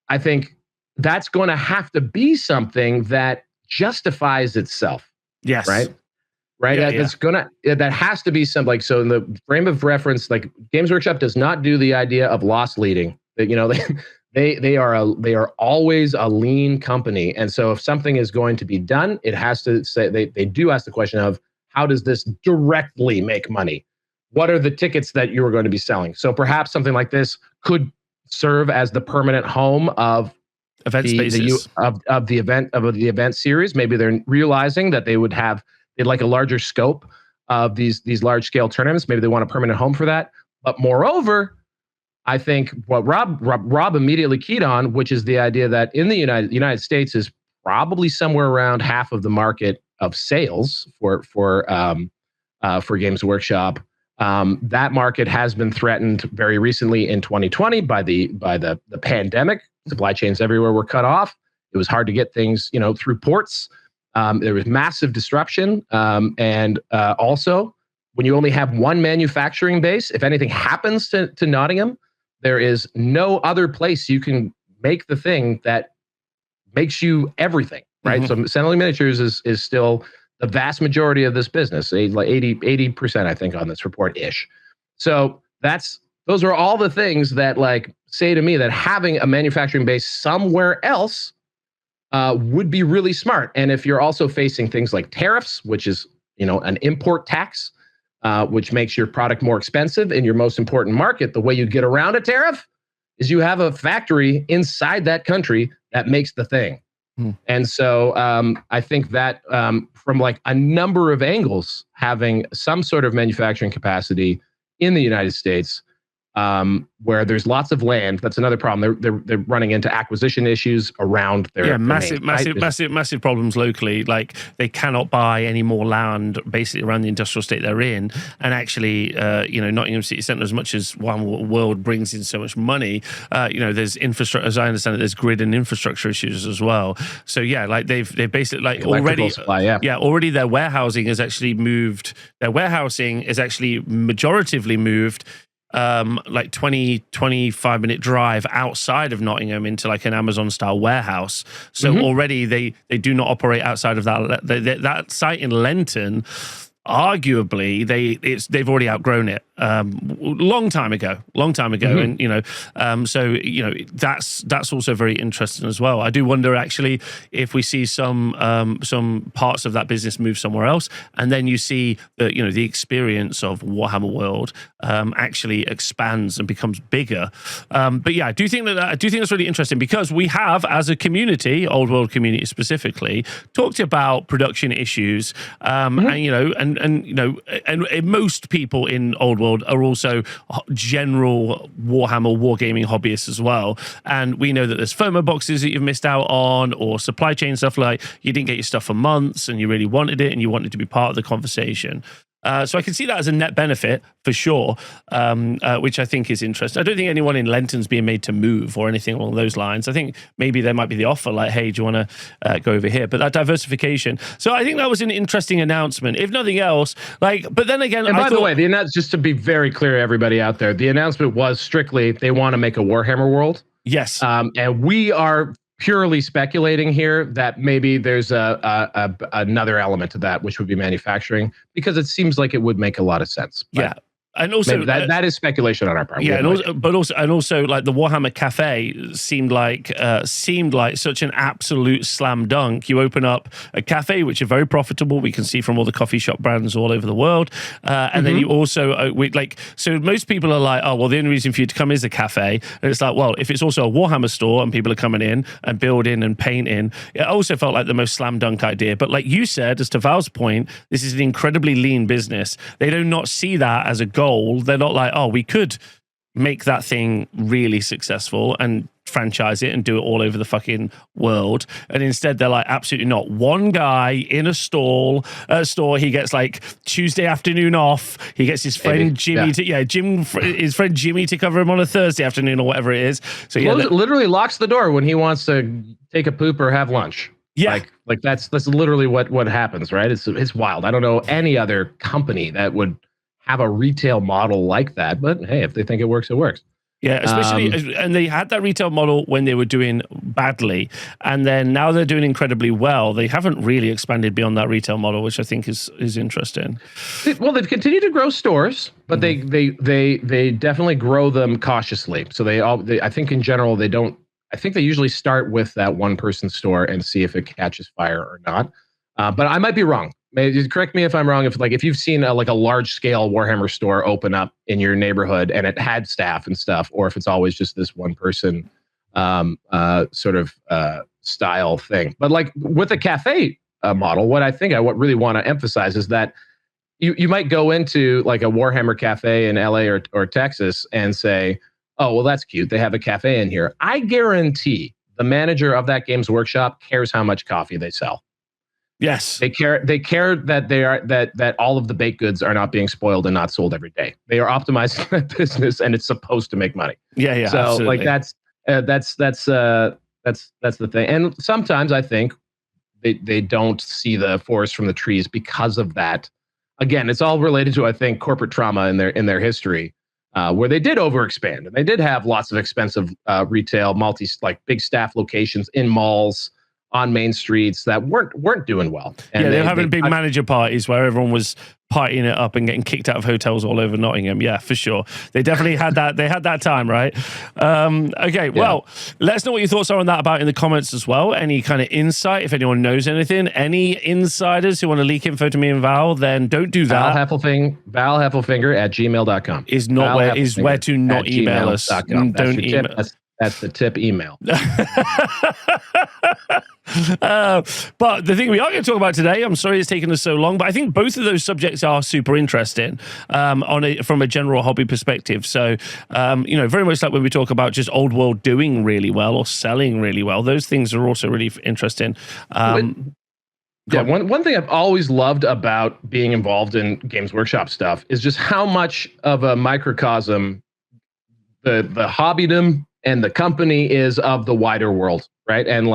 I think that's going to have to be something that justifies itself. Yes. Right? right? That has to be some, like, so in the frame of reference, like Games Workshop does not do the idea of loss leading. That, you know, they are always a lean company, and so if something is going to be done, it has to say they do ask the question of, how does this directly make money? What are the tickets that you are going to be selling? So perhaps something like this could serve as the permanent home of event spaces of the event series. Maybe they're realizing that they'd like a larger scope of these large scale tournaments. Maybe they want a permanent home for that. But moreover, I think what Rob immediately keyed on, which is the idea that in the United States is probably somewhere around half of the market of sales for Games Workshop. That market has been threatened very recently in 2020 by the pandemic. Supply chains everywhere were cut off. It was hard to get things, you know, through ports. There was massive disruption, and also when you only have one manufacturing base, if anything happens to Nottingham, there is no other place you can make the thing that makes you everything, right? So Sentinel Miniatures is still the vast majority of this business, like 80%, I think, on this report ish. So those are all the things that, like, say to me that having a manufacturing base somewhere else would be really smart. And if you're also facing things like tariffs, which is, you know, an import tax, which makes your product more expensive in your most important market, the way you get around a tariff is you have a factory inside that country that makes the thing. And so I think that from like a number of angles, having some sort of manufacturing capacity in the United States, where there's lots of land, that's another problem. They're running into acquisition issues around their massive problems locally. Like, they cannot buy any more land basically around the industrial state they're in. And actually, you know, Nottingham City Centre, as much as Warhammer World brings in so much money, you know, there's infrastructure, as I understand it, there's grid and infrastructure issues as well. So yeah, like they've basically, like, already supply, already their warehousing has actually moved. Their warehousing is actually majoritively moved like 20-25 minute drive outside of Nottingham into like an Amazon style warehouse. So already they do not operate outside of that site in Lenton. Arguably, they've already outgrown it long time ago, and you know, so you know that's also very interesting as well. I do wonder actually if we see some parts of that business move somewhere else, and then you see that, you know, the experience of Warhammer World actually expands and becomes bigger. But yeah, I do think that's really interesting, because we have, as a community, Old World community specifically, talked about production issues, and you know, and you know, and most people in Old World are also general Warhammer wargaming hobbyists as well. And we know that there's FOMO boxes that you've missed out on, or supply chain stuff, like you didn't get your stuff for months and you really wanted it and you wanted to be part of the conversation. So I can see that as a net benefit for sure, which I think is interesting. I don't think anyone in Lenton's being made to move or anything along those lines. I think maybe there might be the offer like, hey, do you want to go over here? But that diversification. So I think that was an interesting announcement, if nothing else. Like, but then again, and by the way, just to be very clear, everybody out there, the announcement was strictly they want to make a Warhammer world. Yes, and we are purely speculating here that maybe there's another element to that, which would be manufacturing, because it seems like it would make a lot of sense. Yeah. And also that is speculation on our part. Yeah, and also like the Warhammer Cafe seemed like such an absolute slam dunk. You open up a cafe which are very profitable. We can see from all the coffee shop brands all over the world, and then you also so most people are like, oh well, the only reason for you to come is a cafe, and it's like, well, if it's also a Warhammer store and people are coming in and building and painting, it also felt like the most slam dunk idea. But like you said, as to Val's point, this is an incredibly lean business. They do not see that as a goal. They're not like, oh, we could make that thing really successful and franchise it and do it all over the fucking world. And instead they're like, absolutely not. One guy in a store, he gets like Tuesday afternoon off. He gets his friend Jimmy his friend Jimmy to cover him on a Thursday afternoon or whatever it is. So yeah, literally locks the door when he wants to take a poop or have lunch. Yeah. Like that's literally what happens, right? It's wild. I don't know any other company that would have a retail model like that, but hey, if they think it works, it works. Yeah, especially, and they had that retail model when they were doing badly, and then now they're doing incredibly well. They haven't really expanded beyond that retail model, which I think is interesting. Well, they've continued to grow stores, but they definitely grow them cautiously. So I think in general they don't. I think they usually start with that one person store and see if it catches fire or not. But I might be wrong. Maybe correct me if I'm wrong. If you've seen a large scale Warhammer store open up in your neighborhood and it had staff and stuff, or if it's always just this one person sort of style thing. But like with a cafe model, what I really want to emphasize is that you might go into like a Warhammer cafe in LA or Texas and say, oh, well, that's cute. They have a cafe in here. I guarantee the manager of that Games Workshop cares how much coffee they sell. Yes, they care that that all of the baked goods are not being spoiled and not sold every day. They are optimizing that business, and it's supposed to make money. Yeah. So absolutely. like that's the thing. And sometimes I think they don't see the forest from the trees because of that. Again, it's all related to, I think, corporate trauma in their history, where they did overexpand and they did have lots of expensive retail, big staff locations in malls, on main streets that weren't doing well. And they were having big manager parties where everyone was partying it up and getting kicked out of hotels all over Nottingham. Yeah, for sure. They definitely had that. They had that time, right? Okay, well, let us know what your thoughts are on that in the comments as well. Any kind of insight, if anyone knows anything. Any insiders who want to leak info to me and Val, then don't do that. ValHeffelfinger@gmail.com is where to not email us. Don't email. That's the tip email. But the thing we are going to talk about today, I'm sorry it's taken us so long, but I think both of those subjects are super interesting from a general hobby perspective. So, very much like when we talk about just old world doing really well or selling really well, those things are also really interesting. One thing I've always loved about being involved in Games Workshop stuff is just how much of a microcosm the hobbydom and the company is of the wider world, right? And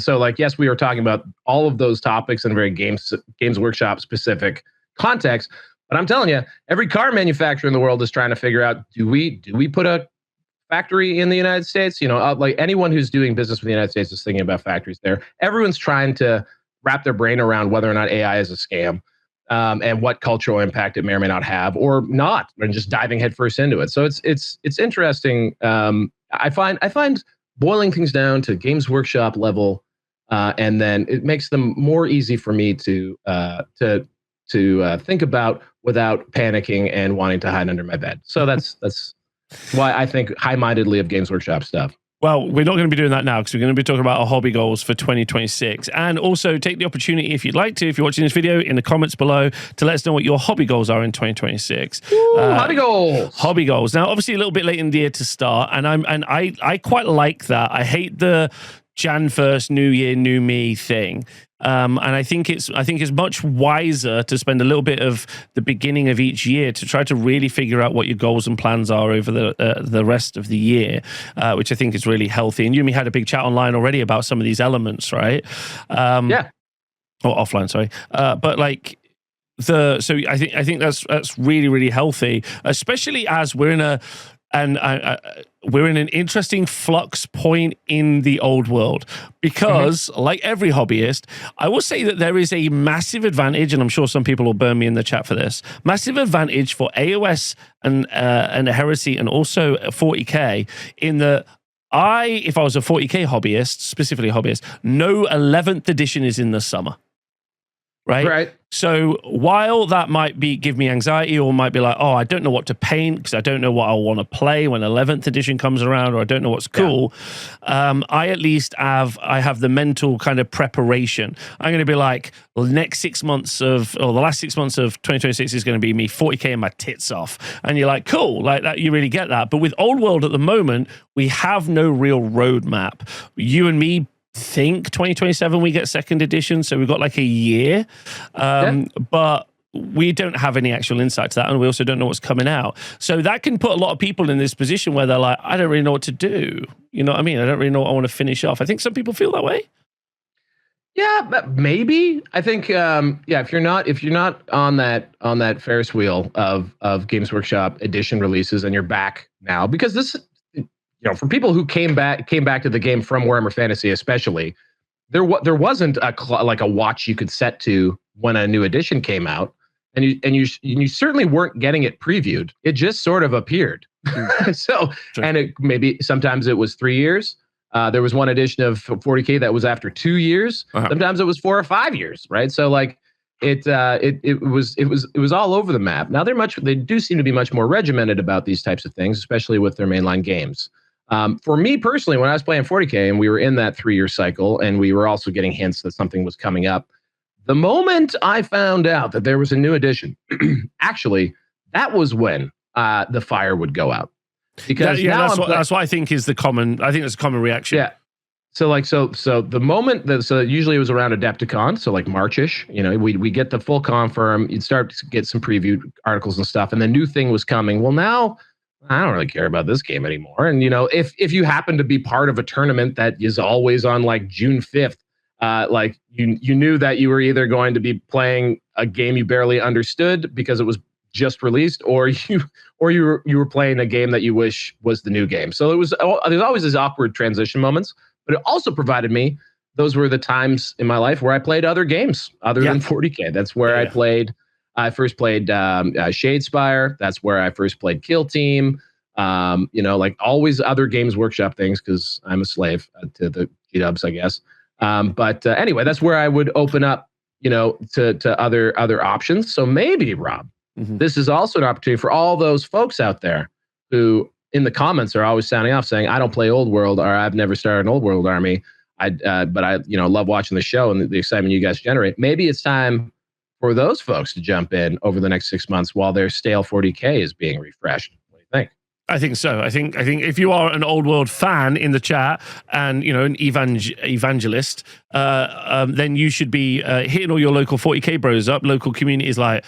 so yes, we were talking about all of those topics in a very Games Workshop specific context, but I'm telling you, every car manufacturer in the world is trying to figure out, do we put a factory in the United States? Like anyone who's doing business with the United States is thinking about factories there. Everyone's trying to wrap their brain around whether or not AI is a scam. And what cultural impact it may or may not have, or not, and just diving headfirst into it. So it's interesting. I find boiling things down to Games Workshop level, and then it makes them more easy for me to think about without panicking and wanting to hide under my bed. So that's why I think high-mindedly of Games Workshop stuff. Well, we're not going to be doing that now because we're going to be talking about our hobby goals for 2026. And also take the opportunity, if you'd like to, if you're watching this video, in the comments below to let us know what your hobby goals are in 2026. Hobby goals. Hobby goals. Now, obviously, a little bit late in the year to start, and I quite like that. I hate the Jan 1st, New Year, New Me thing. And I think it's much wiser to spend a little bit of the beginning of each year to try to really figure out what your goals and plans are over the rest of the year, which I think is really healthy. And you and me had a big chat online already about some of these elements, right? Yeah. Or offline, sorry. But like so I think that's really, really healthy, especially as we're in we're in an interesting flux point in the old world because, like every hobbyist, I will say that there is a massive advantage, and I'm sure some people will burn me in the chat for this, massive advantage for AOS and Heresy and also 40K in that if I was a 40K hobbyist, specifically hobbyist, no 11th edition is in the summer. Right. So while that might give me anxiety, or might be like, oh, I don't know what to paint because I don't know what I want to play when 11th edition comes around, or I don't know what's cool. I at least have the mental kind of preparation. I'm going to be like, well, the last 6 months of 2026 is going to be me 40K and my tits off. And you're like, cool, like that, you really get that. But with Old World at the moment, we have no real roadmap. You and me think 2027 we get second edition, so we've got like a year, but we don't have any actual insight to that, and we also don't know what's coming out. So that can put a lot of people in this position where they're like, I don't really know what to do. You know what I mean? I don't really know what I want to finish off. I think some people feel that way. Yeah, maybe. I think if you're not on that Ferris wheel of Games Workshop edition releases, and you're back now, because this for people who came back to the game from Warhammer Fantasy, especially, there wasn't like a watch you could set to when a new edition came out, and you certainly weren't getting it previewed. It just sort of appeared. So, sure. And it maybe sometimes it was 3 years. There was one edition of 40K that was after 2 years. Uh-huh. Sometimes it was 4 or 5 years, right? So like it was all over the map. Now they do seem to be much more regimented about these types of things, especially with their mainline games. For me personally, when I was playing 40K and we were in that 3-year cycle and we were also getting hints that something was coming up, the moment I found out that there was a new edition, actually, that was when the fire would go out. Because that's what I think is the common. I think that's a common reaction. Yeah. So the moment that usually it was around Adepticon, so like Marchish, we get the full confirm. You'd start to get some preview articles and stuff, and the new thing was coming. Well, now I don't really care about this game anymore. And if you happen to be part of a tournament that is always on like June 5th, like you knew that you were either going to be playing a game you barely understood because it was just released, or you were playing a game that you wish was the new game. So there's always these awkward transition moments, but it also provided me, those were the times in my life where I played other games other than 40K. That's where I first played Shadespire. That's where I first played Kill Team. Like always other Games Workshop things, because I'm a slave to the G-dubs, I guess. But anyway, that's where I would open up, to other options. So maybe, Rob, this is also an opportunity for all those folks out there who in the comments are always sounding off saying, I don't play Old World, or I've never started an Old World army. But I love watching the show and the excitement you guys generate. Maybe it's time for those folks to jump in over the next 6 months while their stale 40K is being refreshed. What do you think? I think so. I think if you are an Old World fan in the chat and an evangelist, then you should be hitting all your local 40K bros up. Local community is like,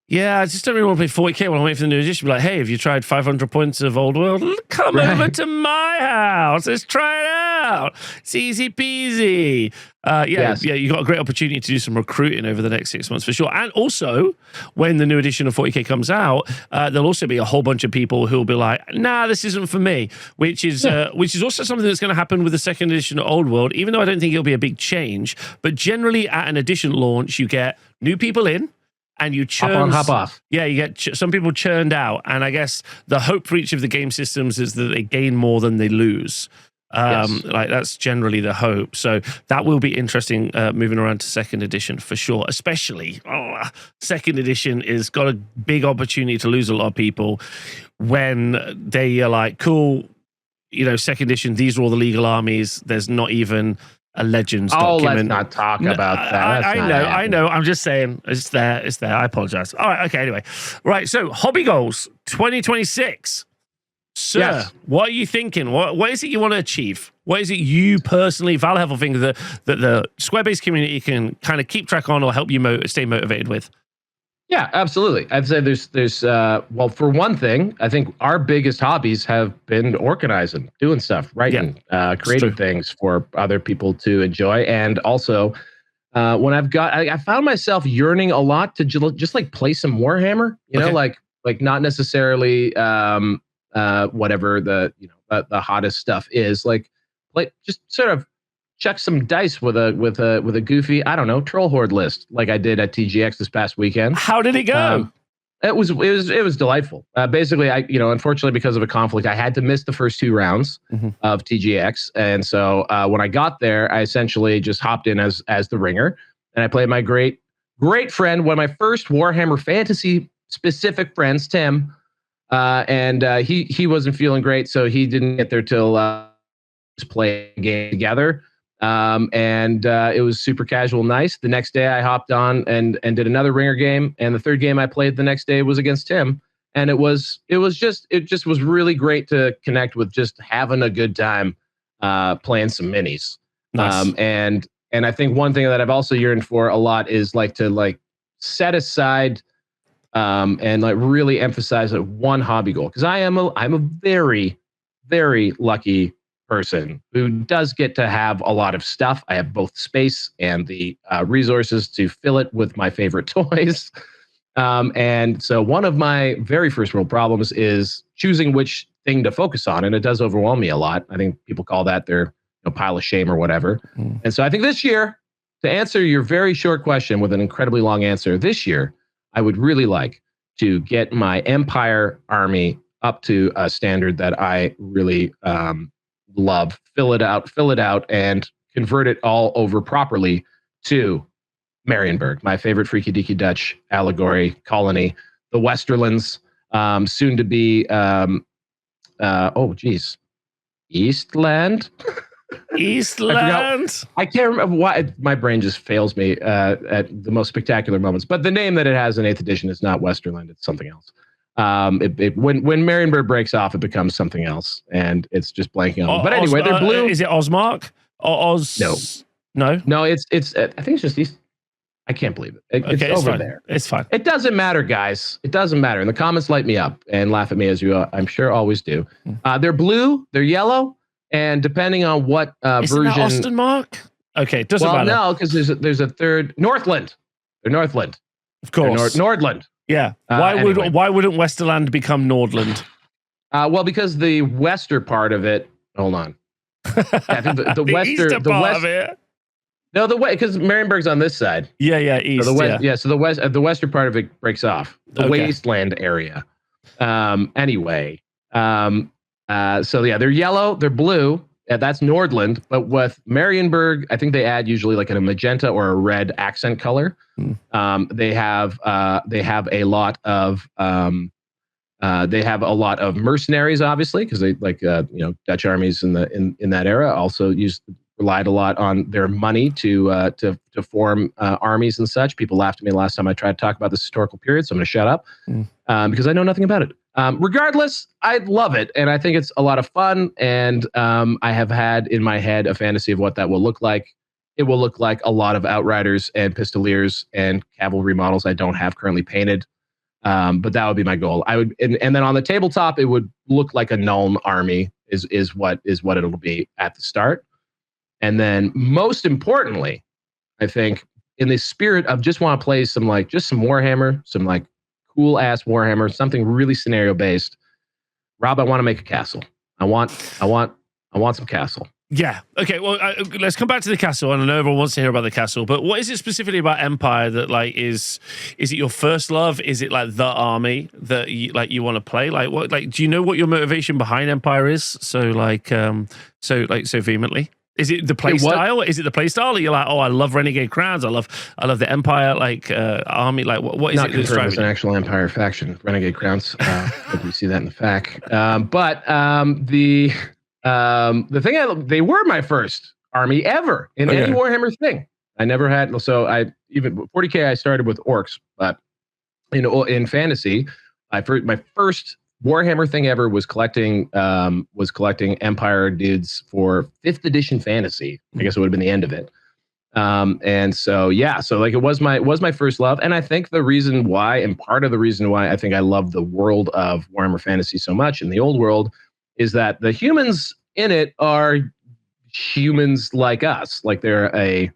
yeah, I just don't really want to play 40K while I'm waiting for the new edition. Be like, hey, have you tried 500 points of Old World? Come over to my house. Let's try it out. It's easy peasy. You got a great opportunity to do some recruiting over the next 6 months for sure. And also, when the new edition of 40K comes out, there'll also be a whole bunch of people who'll be like, nah, this isn't for me, which is also something that's going to happen with the second edition of Old World, even though I don't think it'll be a big change. But generally at an edition launch, you get new people in, and you churn, hop on, hop off. Yeah, you get some people churned out, and I guess the hope for each of the game systems is that they gain more than they lose. Like that's generally the hope. So that will be interesting moving around to second edition for sure. Especially second edition is got a big opportunity to lose a lot of people when they are like, cool, second edition. These are all the legal armies. There's not even a Legends document. Let's not talk about that. I know. I'm just saying it's there. I apologize. All right. Okay. Anyway. Right. So hobby goals 2026. Sir, yes. What are you thinking? What is it you want to achieve? What is it you personally, Val Hevel, think that the Squarebase community can kind of keep track on or help you stay motivated with? Yeah, absolutely. I'd say there's well, for one thing, I think our biggest hobbies have been organizing, doing stuff, writing, creating things for other people to enjoy. And also, when I found myself yearning a lot to just like play some Warhammer, like not necessarily whatever the hottest stuff is, like just sort of chuck some dice with a goofy, I don't know, troll horde list like I did at TGX this past weekend. How did it go? It was delightful. Basically, unfortunately because of a conflict, I had to miss the first 2 rounds of TGX, and so when I got there, I essentially just hopped in as the ringer, and I played my great friend, one of my first Warhammer Fantasy specific friends, Tim, and he wasn't feeling great, so he didn't get there till play a game together. And it was super casual, nice. The next day I hopped on and did another ringer game, and the third game I played the next day was against Tim, and it just was really great to connect with, just having a good time playing some minis. Nice. And I think one thing that I've also yearned for a lot is to set aside and really emphasize one hobby goal, because I'm a very, very lucky person who does get to have a lot of stuff. I have both space and the resources to fill it with my favorite toys. And so one of my very first world problems is choosing which thing to focus on, and it does overwhelm me a lot. I think people call that their pile of shame or whatever. And so I think this year, to answer your very short question with an incredibly long answer, this year I would really like to get my Empire army up to a standard that I really love, fill it out, and convert it all over properly to Marienburg, my favorite freaky deaky Dutch allegory colony, the Westerlands, soon to be, Eastland. Eastland. I can't remember why. My brain just fails me at the most spectacular moments. But the name that it has in 8th edition is not Westerland; it's something else. When Marienburg breaks off, it becomes something else, and it's just blanking on. But anyway, they're blue. Is it Osmark or Oz? No. It's. I think it's just East. I can't believe it. It's over fine. there. It's fine. It doesn't matter, guys. It doesn't matter. And the comments light me up and laugh at me, as you, I'm sure, always do. They're blue. They're yellow. And depending on what version, that Austin Mark? Okay, doesn't matter. No, because there's a third Northland. They're Northland, of course. Nordland. Yeah. Why wouldn't Westerland become Nordland? Well, because the western part of it. Hold on. I think the western part of it. No, the way, because Marienburg's on this side. Yeah, east. So the western part of it breaks off. The wasteland area. Anyway. So yeah, they're yellow, they're blue. That's Nordland, but with Marienburg, I think they add usually like a magenta or a red accent color. They have a lot of mercenaries, obviously, because they Dutch armies in that era also relied a lot on their money to form armies and such. People laughed at me last time I tried to talk about this historical period, so I'm going to shut up because I know nothing about it. Regardless, I love it, and I think it's a lot of fun, and I have had in my head a fantasy of what that will look like. It will look like a lot of Outriders and Pistoliers and cavalry models I don't have currently painted, but that would be my goal. I would, and then on the tabletop, it would look like a Nuln army is what it'll be at the start. And then most importantly, I think in the spirit of just want to play some Warhammer, some like cool ass Warhammer, something really scenario based. Rob, I want to make a castle. I want some castle. Yeah. Okay. Well, let's come back to the castle. And I know everyone wants to hear about the castle, but what is it specifically about Empire that is it your first love? Is it like the army that you want to play? Like what? Like, do you know what your motivation behind Empire is? So vehemently. Is it the play style? Is it the play style? Or you're like, oh, I love Renegade Crowns. I love the Empire army. Like, what is not it that's driving? It's an actual Empire faction, Renegade Crowns. We see that in the FAQ. The thing they were my first army ever in any Warhammer thing. I never had. So I even 40K. I started with orcs, but in fantasy, my first Warhammer thing ever was collecting Empire dudes for 5th edition fantasy. I guess it would have been the end of it. And so like it was my first love. And I think the reason why, and part of the reason why I think I love the world of Warhammer Fantasy so much in the old world, is that the humans in it are humans like us. Like they're a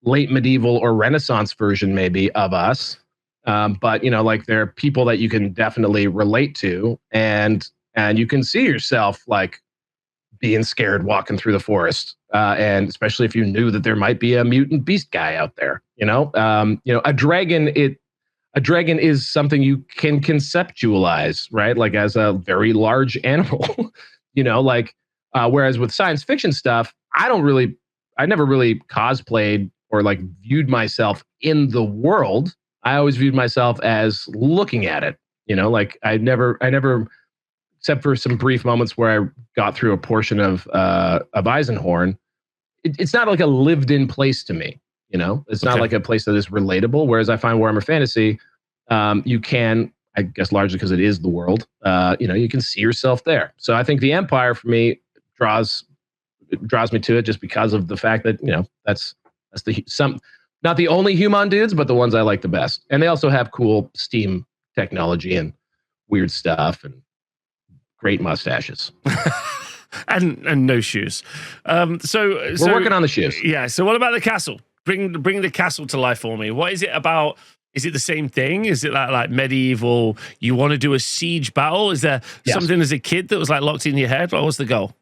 late medieval or Renaissance version maybe of us. But like they're people that you can definitely relate to, and you can see yourself like being scared walking through the forest, and especially if you knew that there might be a mutant beast guy out there. A dragon. A dragon is something you can conceptualize, right? Like as a very large animal, whereas with science fiction stuff, I never really cosplayed or like viewed myself in the world. I always viewed myself as looking at it, like I never, except for some brief moments where I got through a portion of Eisenhorn. It's not like a lived in place to me, it's not like a place that is relatable. Whereas I find Warhammer Fantasy, you can, I guess largely because it is the world, you can see yourself there. So I think the Empire for me draws me to it just because of the fact that, that's not the only human dudes, but the ones I like the best. And they also have cool steam technology and weird stuff and great mustaches. and no shoes. So we're working on the shoes. Yeah. So what about the castle? Bring the castle to life for me. What is it about? Is it the same thing? Is it like medieval? You want to do a siege battle? Is there something as a kid that was like locked in your head? What was the goal?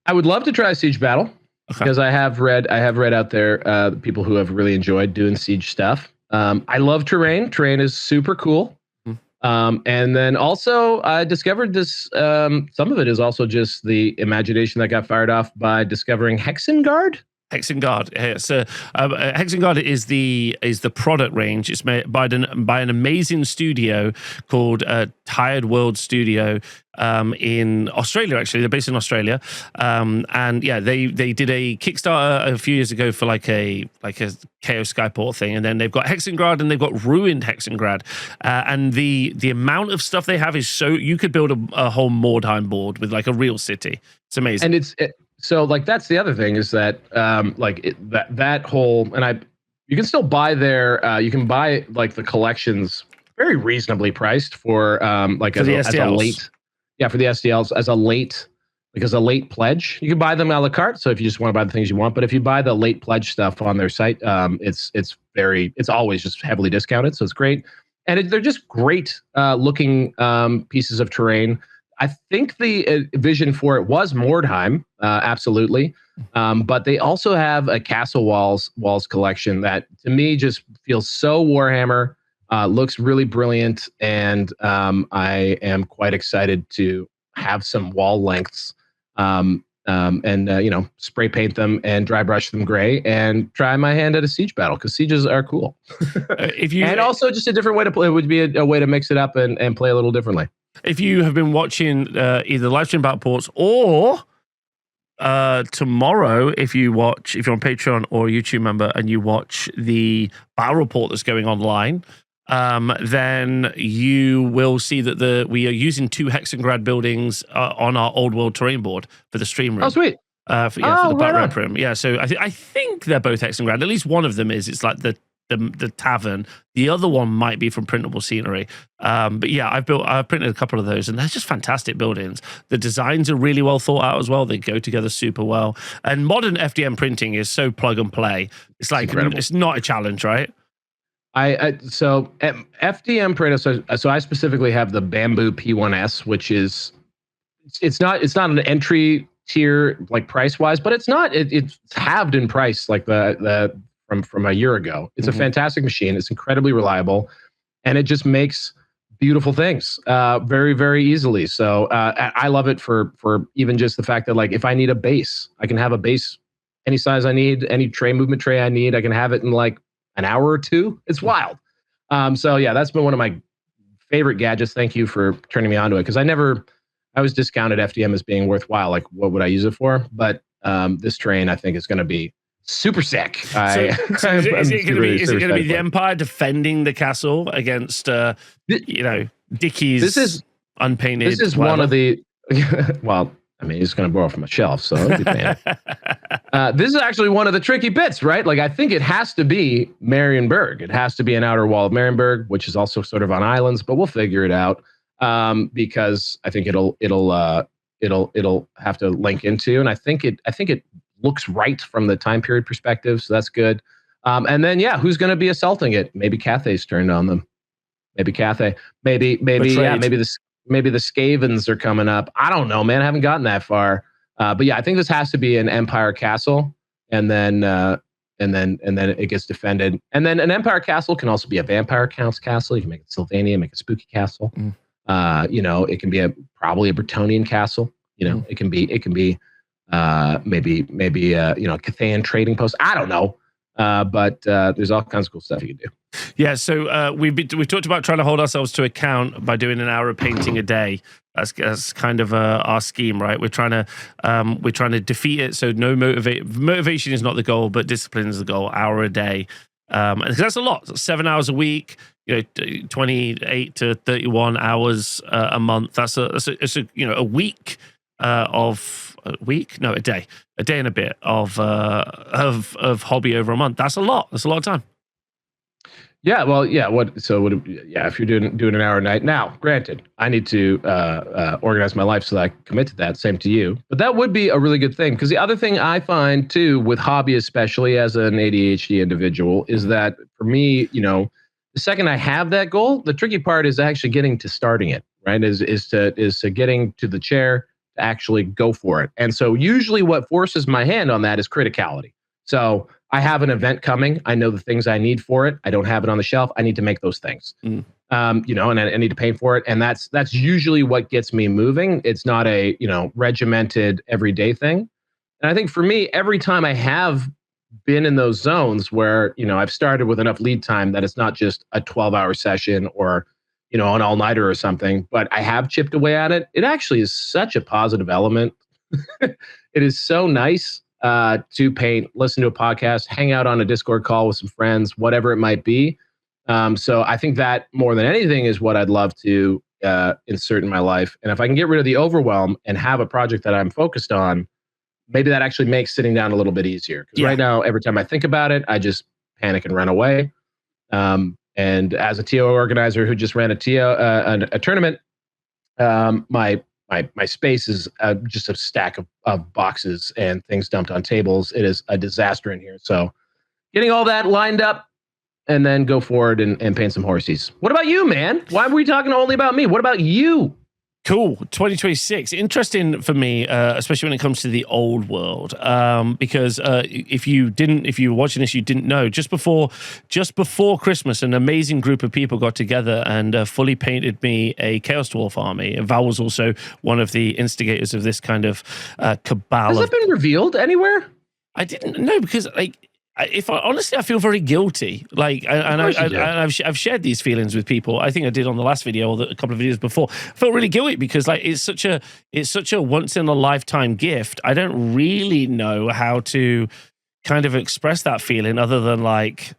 I would love to try a siege battle because I have read out there people who have really enjoyed doing siege stuff. I love terrain. Terrain is super cool. And then also I discovered this. Some of it is also just the imagination that got fired off by discovering Hexengard. Hexengard. So Hexengard is the product range. It's made by an amazing studio called Tired World Studio in Australia. Actually, they're based in Australia, and yeah, they did a Kickstarter a few years ago for like a Chaos Skyport thing, and then they've got Hexengrad and they've got Ruined Hexengrad, and the amount of stuff they have is so you could build a whole Mordheim board with like a real city. It's amazing, and so like that's the other thing is that that whole you can still buy their you can buy like the collections very reasonably priced for like as a late for the SDLs as a late pledge. You can buy them a la carte. So if you just want to buy the things you want, but if you buy the late pledge stuff on their site, it's always just heavily discounted. So it's great, and they're just great looking pieces of terrain. I think the vision for it was Mordheim, absolutely. But they also have a Castle Walls collection that to me just feels so Warhammer, looks really brilliant, and I am quite excited to have some wall lengths and spray paint them and dry brush them gray and try my hand at a siege battle because sieges are cool. And also just a different way to play. It would be a way to mix it up and play a little differently. If you have been watching either live stream battle ports or tomorrow, if you're on Patreon or a YouTube member and you watch the battle report that's going online, then you will see that we are using 2 Hexengrad buildings on our Old World terrain board for the stream room. Oh, sweet. For the Bat Room. Yeah, so I think they're both Hexengrad. At least one of them is. It's like the tavern. The other one might be from printable scenery. But yeah, I've printed a couple of those, and they're just fantastic buildings. The designs are really well thought out as well. They go together super well. And modern FDM printing is so plug and play. It's like it's not a challenge, right? So FDM printer. So I specifically have the Bamboo P1S, which is it's not an entry tier like price wise, but it's halved in price like the from a year ago. It's a fantastic machine. It's incredibly reliable, and it just makes beautiful things very, very easily. So I love it for even just the fact that like if I need a base, I can have a base any size I need, any movement tray I need. I can have it in like an hour or two. It's wild. So yeah, that's been one of my favorite gadgets. Thank you for turning me onto it because I was discounted FDM as being worthwhile. Like what would I use it for? But this terrain I think is going to be super sick. Is it going to be the Empire defending the castle against, Dickie's unpainted? This is one of the. Well, I mean, it's going to borrow from a shelf, so it'll be this is actually one of the tricky bits, right? Like, I think it has to be Marienburg. It has to be an outer wall of Marienburg, which is also sort of on islands, but we'll figure it out because I think it'll have to link into, and I think it looks right from the time period perspective, so that's good. And then who's going to be assaulting it? Maybe Cathay's turned on them. Maybe Cathay. Maybe the Skavens are coming up. I don't know, man. I haven't gotten that far. But yeah, I think this has to be an Empire castle, and then it gets defended. And then an Empire castle can also be a Vampire Count's castle. You can make it Sylvania, make a spooky castle. It can be probably a Bretonnian castle. It can be. Maybe Cathayan trading post. I don't know, but there's all kinds of cool stuff you can do. Yeah, so we've talked about trying to hold ourselves to account by doing an hour of painting a day. That's kind of our scheme, right? We're trying to defeat it. So no motivation is not the goal, but discipline is the goal. Hour a day, and that's a lot. 7 hours a week. 28 to 31 hours a month. That's a week. A day and a bit of hobby over a month. That's a lot of time. Yeah, well, yeah. If you're doing an hour a night now, granted, I need to organize my life so that I can commit to that. Same to you, but that would be a really good thing because the other thing I find too with hobby, especially as an ADHD individual, is that for me, the second I have that goal, the tricky part is actually getting to starting it, right? Is to getting to the chair to actually go for it. And so usually what forces my hand on that is criticality. So I have an event coming. I know the things I need for it. I don't have it on the shelf. I need to make those things. And I need to pay for it. And that's usually what gets me moving. It's not a, regimented everyday thing. And I think for me, every time I have been in those zones where, I've started with enough lead time that it's not just a 12-hour session or, an all-nighter or something, but I have chipped away at it. It actually is such a positive element. It is so nice to paint, listen to a podcast, hang out on a Discord call with some friends, whatever it might be. So I think that more than anything is what I'd love to insert in my life. And if I can get rid of the overwhelm and have a project that I'm focused on, maybe that actually makes sitting down a little bit easier. Because right now, every time I think about it, I just panic and run away. And as a TO organizer who just ran a tournament, my space is just a stack of boxes and things dumped on tables. It is a disaster in here. So getting all that lined up and then go forward and paint some horses. What about you, man? Why were we talking only about me? What about you? Cool. 2026. Interesting for me, especially when it comes to the old world. Because if you were watching this, you didn't know, just before Christmas, an amazing group of people got together and fully painted me a Chaos Dwarf army. And Val was also one of the instigators of this kind of cabal. Has that been revealed anywhere? I didn't know, because honestly, I feel very guilty. I've shared these feelings with people. I think I did on the last video or a couple of videos before. I felt really guilty because it's such a once in a lifetime gift. I don't really know how to kind of express that feeling other than like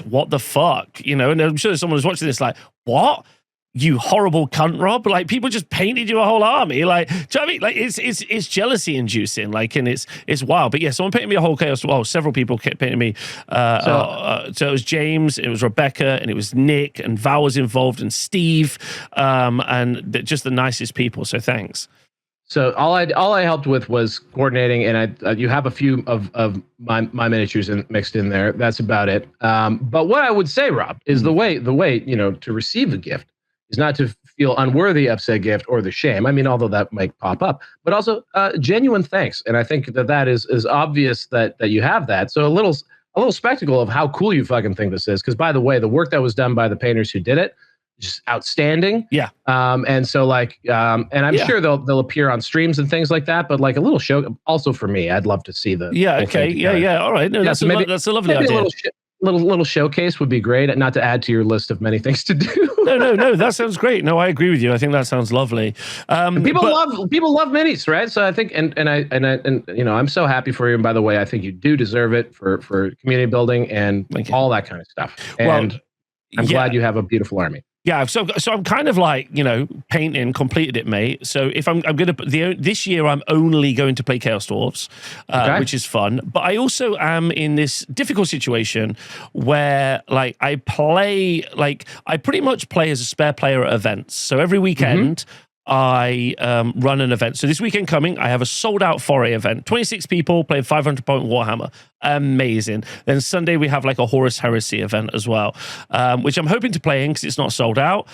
what the fuck, And I'm sure someone was watching this like, what? You horrible cunt, Rob! Like, people just painted you a whole army. Like, do you know what I mean? Like, it's jealousy inducing. Like, and it's wild. But yeah, someone painted me a whole chaos. Well, several people kept painting me. So it was James, it was Rebecca, and it was Nick, and Val was involved, and Steve, and just the nicest people. So thanks. So all I helped with was coordinating, and you have a few of my miniatures mixed in there. That's about it. But what I would say, Rob, is the way to receive a gift is not to feel unworthy of said gift or the shame. I mean, although that might pop up, but also genuine thanks. And I think that is obvious that you have that. So a little spectacle of how cool you fucking think this is. Because by the way, the work that was done by the painters who did it, just outstanding. Yeah. And so and I'm sure they'll appear on streams and things like that. But like a little show, also for me, I'd love to see the. Yeah. Okay. Yeah. All right. No, that's a lovely idea. Little showcase would be great, not to add to your list of many things to do. No, that sounds great. No, I agree with you. I think that sounds lovely. People love minis, right? So I think, and I'm so happy for you. And by the way, I think you do deserve it for community building and all that kind of stuff. And I'm glad you have a beautiful army. Yeah, so I'm kind of like, painting, completed it, mate. So if I'm going to, this year I'm only going to play Chaos Dwarfs, which is fun. But I also am in this difficult situation where I pretty much play as a spare player at events. So every weekend, I run an event. So this weekend coming, I have a sold-out foray event. 26 people playing 500-point Warhammer. Amazing. Then Sunday, we have a Horus Heresy event as well, which I'm hoping to play in because it's not sold out.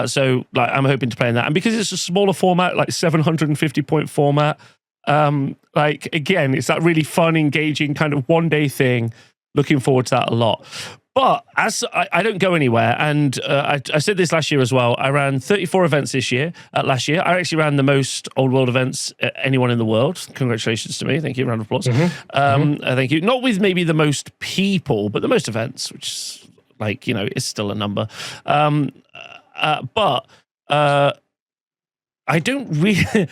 So I'm hoping to play in that. And because it's a smaller format, 750-point format, again, it's that really fun, engaging kind of one-day thing. Looking forward to that a lot. But as I don't go anywhere, and I said this last year as well, I ran 34 events this year. Last year, I actually ran the most Old World events anyone in the world. Congratulations to me. Thank you. Round of applause. Thank you. Not with maybe the most people, but the most events, which is it's still a number. But I don't really...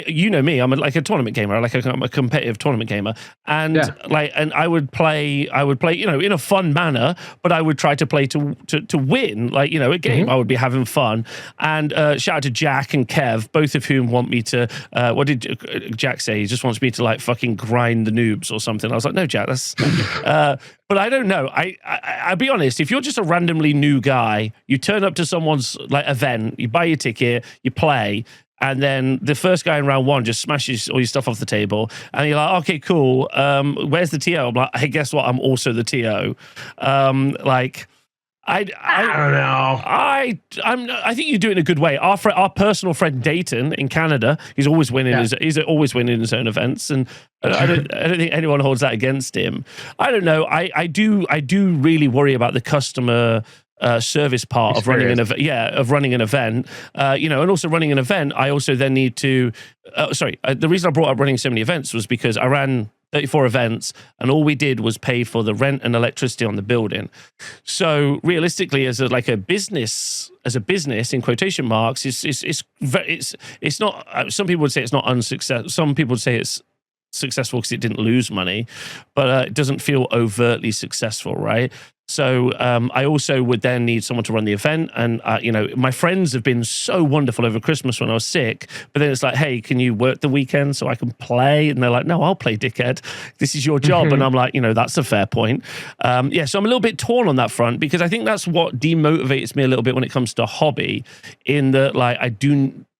you know me, I'm a tournament gamer. I'm a competitive tournament gamer, and and I would play, in a fun manner, but I would try to play to win, a game. I would be having fun. And shout out to Jack and Kev, both of whom want me to. What did Jack say? He just wants me to fucking grind the noobs or something. I was like, no, Jack, that's. But I don't know. I'll be honest. If you're just a randomly new guy, you turn up to someone's event, you buy your ticket, you play. And then the first guy in round one just smashes all your stuff off the table. And you're like, okay, cool. Where's the TO? I'm like, hey, guess what? I'm also the TO. I don't know. I think you do it in a good way. Our personal friend Dayton in Canada, he's always winning. He's always winning his own events, and I don't think anyone holds that against him. I don't know. I do really worry about the customer service part of running an event. Yeah, of running an event. And also running an event. I also then need to. The reason I brought up running so many events was because I ran 34 events, and all we did was pay for the rent and electricity on the building. So realistically, as a business in quotation marks, it's not. Some people would say it's not unsuccessful. Some people would say it's successful because it didn't lose money, but it doesn't feel overtly successful, right? So I also would then need someone to run the event. And, my friends have been so wonderful over Christmas when I was sick. But then it's like, hey, can you work the weekend so I can play? And they're like, no, I'll play, dickhead. This is your job. And I'm like, that's a fair point. So I'm a little bit torn on that front, because I think that's what demotivates me a little bit when it comes to hobby, in that, like,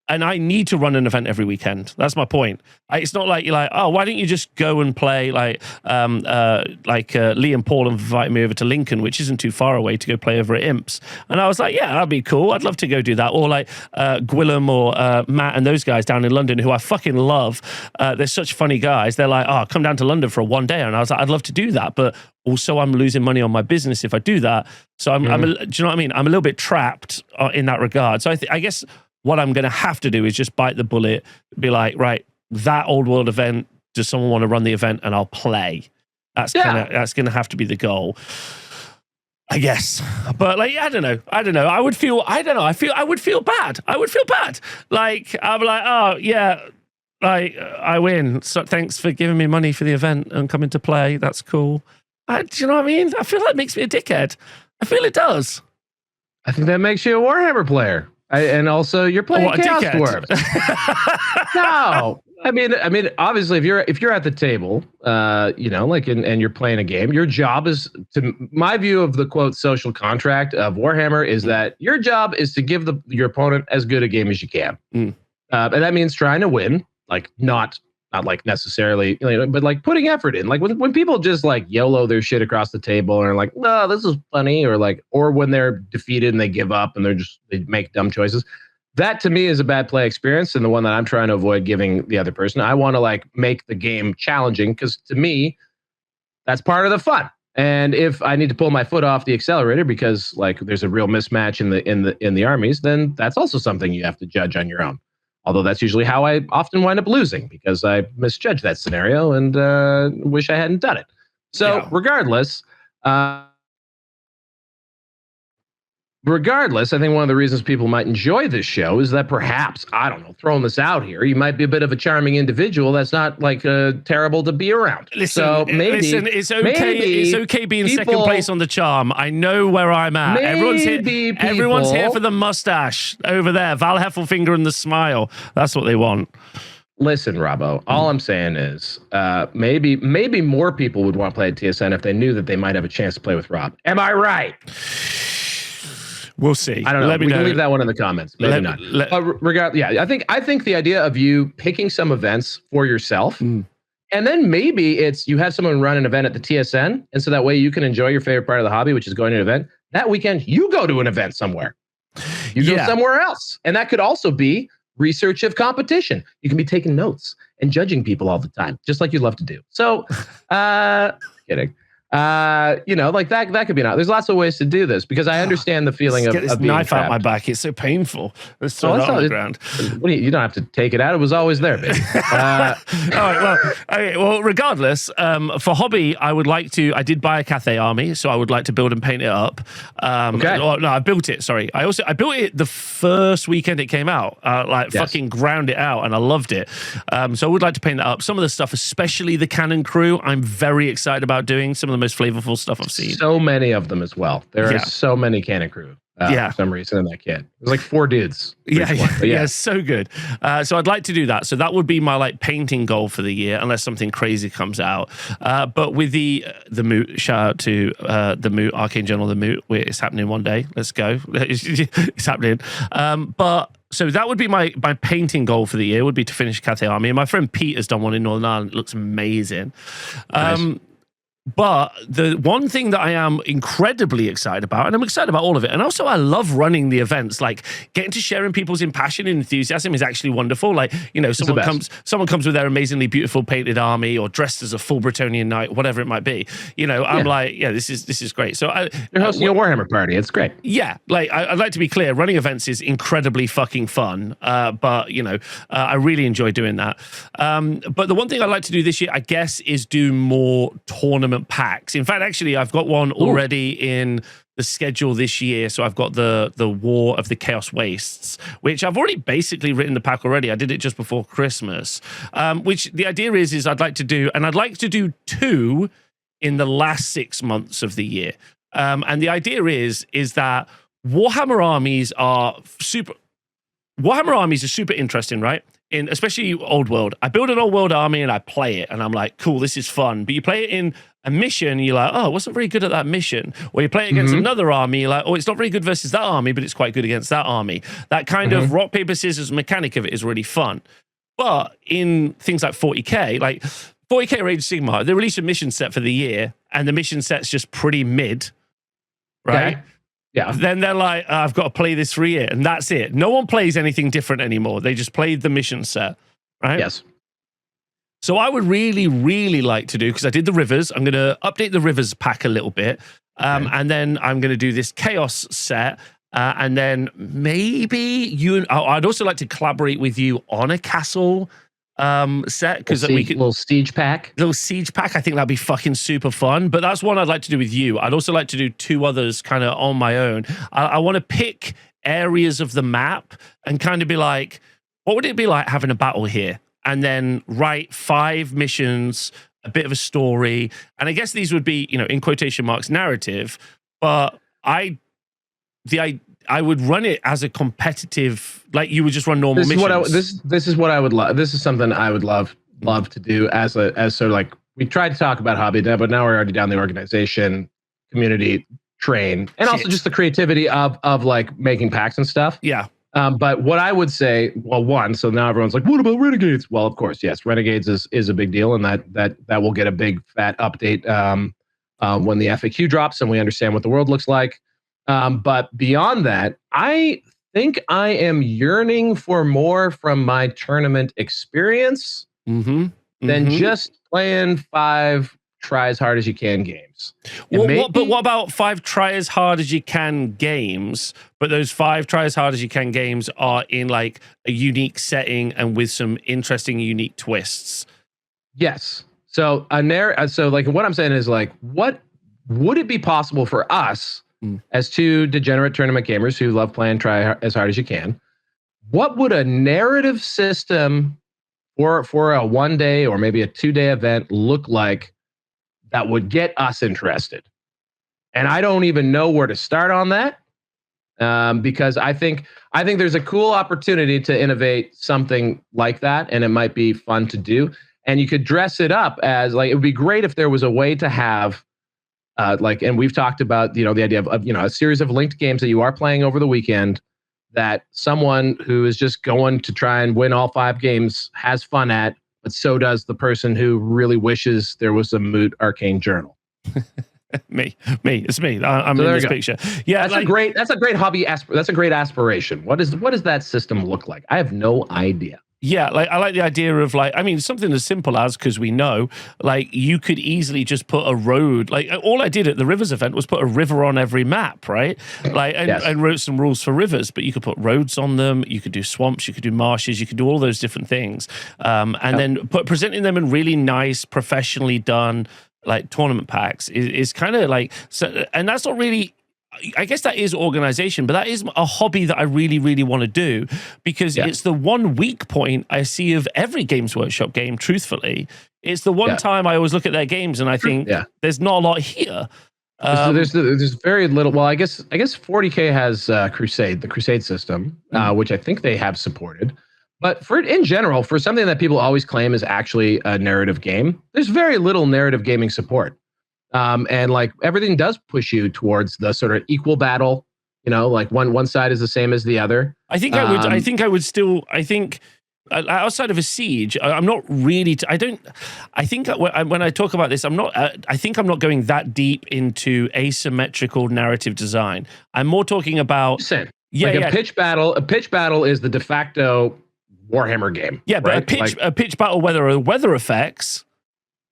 I need to run an event every weekend. That's my point. It's not like you're like, oh, why don't you just go and play like Lee and Paul invited me over to Lincoln, which isn't too far away, to go play over at Imps. And I was like, yeah, that'd be cool. I'd love to go do that. Or like Gwillem or Matt and those guys down in London, who I fucking love. They're such funny guys. They're like, oh, come down to London for a one day. And I was like, I'd love to do that. But also I'm losing money on my business if I do that. So do you know what I mean? I'm a little bit trapped in that regard. So I guess what I'm going to have to do is just bite the bullet, be like, right, that Old World event, does someone want to run the event, and I'll play. That's going to have to be the goal, I guess. But like, I don't know. I would feel bad. I would feel bad. Like, I'm like, oh yeah, like I win. So thanks for giving me money for the event and coming to play. That's cool. Do you know what I mean? I feel that makes me a dickhead. I feel it does. I think that makes you a Warhammer player. And also, you're playing Chaos Dwarfs. No, I mean, obviously, if you're at the table, and you're playing a game, your job is to. My view of the quote social contract of Warhammer is that your job is to give your opponent as good a game as you can, and that means trying to win, like not like necessarily, but like putting effort in. Like when people just like YOLO their shit across the table and are like, no, this is funny, or when they're defeated and they give up and they make dumb choices. That to me is a bad play experience, and the one that I'm trying to avoid giving the other person. I want to like make the game challenging, because to me, that's part of the fun. And if I need to pull my foot off the accelerator because like there's a real mismatch in the armies, then that's also something you have to judge on your own. Although that's usually how I often wind up losing, because I misjudge that scenario and wish I hadn't done it. So regardless, Regardless, I think one of the reasons people might enjoy this show is that perhaps, I don't know, throwing this out here, you might be a bit of a charming individual that's not like terrible to be around. Listen, it's okay being second place on the charm. I know where I'm at. Everyone's here for the mustache over there. Val Heffelfinger and the smile. That's what they want. Listen, Robbo, all I'm saying is maybe more people would want to play at TSN if they knew that they might have a chance to play with Rob. Am I right? We'll see. I don't know. We can leave that one in the comments. Maybe not. I think the idea of you picking some events for yourself, and then maybe it's you have someone run an event at the TSN, and so that way you can enjoy your favorite part of the hobby, which is going to an event. That weekend, you go to an event somewhere. You go somewhere else. And that could also be research of competition. You can be taking notes and judging people all the time, just like you'd love to do. So, kidding. Like that could be not. There's lots of ways to do this, because I understand the feeling of being knife trapped. out my back. It's so painful. It's so on the ground. You don't have to take it out. It was always there, baby. All right. Well, regardless, for hobby, I did buy a Cathay Army, so I would like to build and paint it up. Okay. No, I built it. Sorry. I built it the first weekend it came out. Fucking ground it out, and I loved it. So I would like to paint that up. Some of the stuff, especially the cannon crew, I'm very excited about doing. Some of the most flavorful stuff I've seen. So many of them as well. There are so many cannon crew for some reason in that kit. There's like 4 dudes. Yeah, so good. So I'd like to do that. So that would be my like painting goal for the year, unless something crazy comes out. But with the Moot, shout out to the Moot, Arcane Journal, the Moot, where it's happening one day. Let's go. It's happening. So that would be my painting goal for the year, would be to finish Cathay Army. And my friend Pete has done one in Northern Ireland. It looks amazing. Nice. But the one thing that I am incredibly excited about, and I'm excited about all of it, and also I love running the events, like getting to share in people's passion and enthusiasm is actually wonderful. Like, you know, someone comes with their amazingly beautiful painted army or dressed as a full Bretonian knight, whatever it might be. You know, I'm like, yeah, this is great. So you're hosting a Warhammer party. It's great. Yeah, like I'd like to be clear, running events is incredibly fucking fun. But you know, I really enjoy doing that. But the one thing I'd like to do this year, I guess, is do more tournament packs. In fact, actually, I've got one already in the schedule this year. So I've got the War of the Chaos Wastes, which I've already basically written the pack already. I did it just before Christmas. Which the idea is I'd like to do, and I'd like to do 2 in the last 6 months of the year. And the idea is that Warhammer armies are super interesting, right? In especially Old World. I build an Old World army and I play it and I'm like, cool, this is fun. But you play it in a mission and you're like, oh, I wasn't very good at that mission. Or you play it against another army, you're like, oh, it's not very good versus that army, but it's quite good against that army. That kind of rock, paper, scissors mechanic of it is really fun. But in things like 40K, like 40K Rage of Sigmar, they release a mission set for the year and the mission set's just pretty mid, right? Okay. Yeah. Then they're like, I've got to play this for a year, and that's it. No one plays anything different anymore. They just played the mission set, right? Yes. So I would really, really like to do, because I did the Rivers, I'm going to update the Rivers pack a little bit, and then I'm going to do this Chaos set, and then maybe I'd also like to collaborate with you on a castle set, because we could little siege pack. I think that'd be fucking super fun. But that's one I'd like to do with you. I'd also like to do 2 others kind of on my own. I want to pick areas of the map and kind of be like, what would it be like having a battle here? And then write 5 missions, a bit of a story, and I guess these would be, you know, in quotation marks, narrative. But I would run it as a competitive, like you would just run normal missions. This is what I would love. This is something I would love to do as sort of like, we tried to talk about hobby, but now we're already down the organization, community train, and also just the creativity of like making packs and stuff. Yeah. But what I would say, well, one, so now everyone's like, what about Renegades? Well, of course, yes, Renegades is a big deal, and that will get a big fat update when the FAQ drops and we understand what the world looks like. But beyond that, I think I am yearning for more from my tournament experience than just playing 5 try as hard as you can games. But what about 5 try as hard as you can games? But those 5 try as hard as you can games are in like a unique setting and with some interesting, unique twists. Yes. So so like what I'm saying is like, what would it be possible for us as 2 degenerate tournament gamers who love playing try as hard as you can? What would a narrative system for a 1-day or maybe a 2-day event look like that would get us interested? And I don't even know where to start on that, because I think there's a cool opportunity to innovate something like that, and it might be fun to do. And you could dress it up as like, it would be great if there was a way to have like, and we've talked about, you know, the idea of, you know, a series of linked games that you are playing over the weekend that someone who is just going to try and win all 5 games has fun at, but so does the person who really wishes there was a Moot Arcane Journal. It's me. I'm in this picture. Yeah, that's a great hobby. That's a great aspiration. What does that system look like? I have no idea. Yeah, like I like the idea of like, I mean, something as simple as, because we know, like you could easily just put a road, like all I did at the Rivers event was put a river on every map, right? Like, and wrote some rules for rivers, but you could put roads on them, you could do swamps, you could do marshes, you could do all those different things. And then presenting them in really nice, professionally done, like tournament packs is kind of like, so, and that's not really, I guess that is organization, but that is a hobby that I really, really want to do, because it's the one weak point I see of every Games Workshop game, truthfully. It's the one time I always look at their games and I think there's not a lot here. There's very little. Well, I guess 40K has Crusade, the Crusade system, which I think they have supported. But in general, for something that people always claim is actually a narrative game, there's very little narrative gaming support. And like everything does push you towards the sort of equal battle, you know, like one side is the same as the other. I think outside of a siege, I'm not really. I think when I talk about this, I'm not. I think I'm not going that deep into asymmetrical narrative design. I'm more talking about. A pitch battle. A pitch battle is the de facto Warhammer game. Yeah, but right? a pitch battle, weather effects.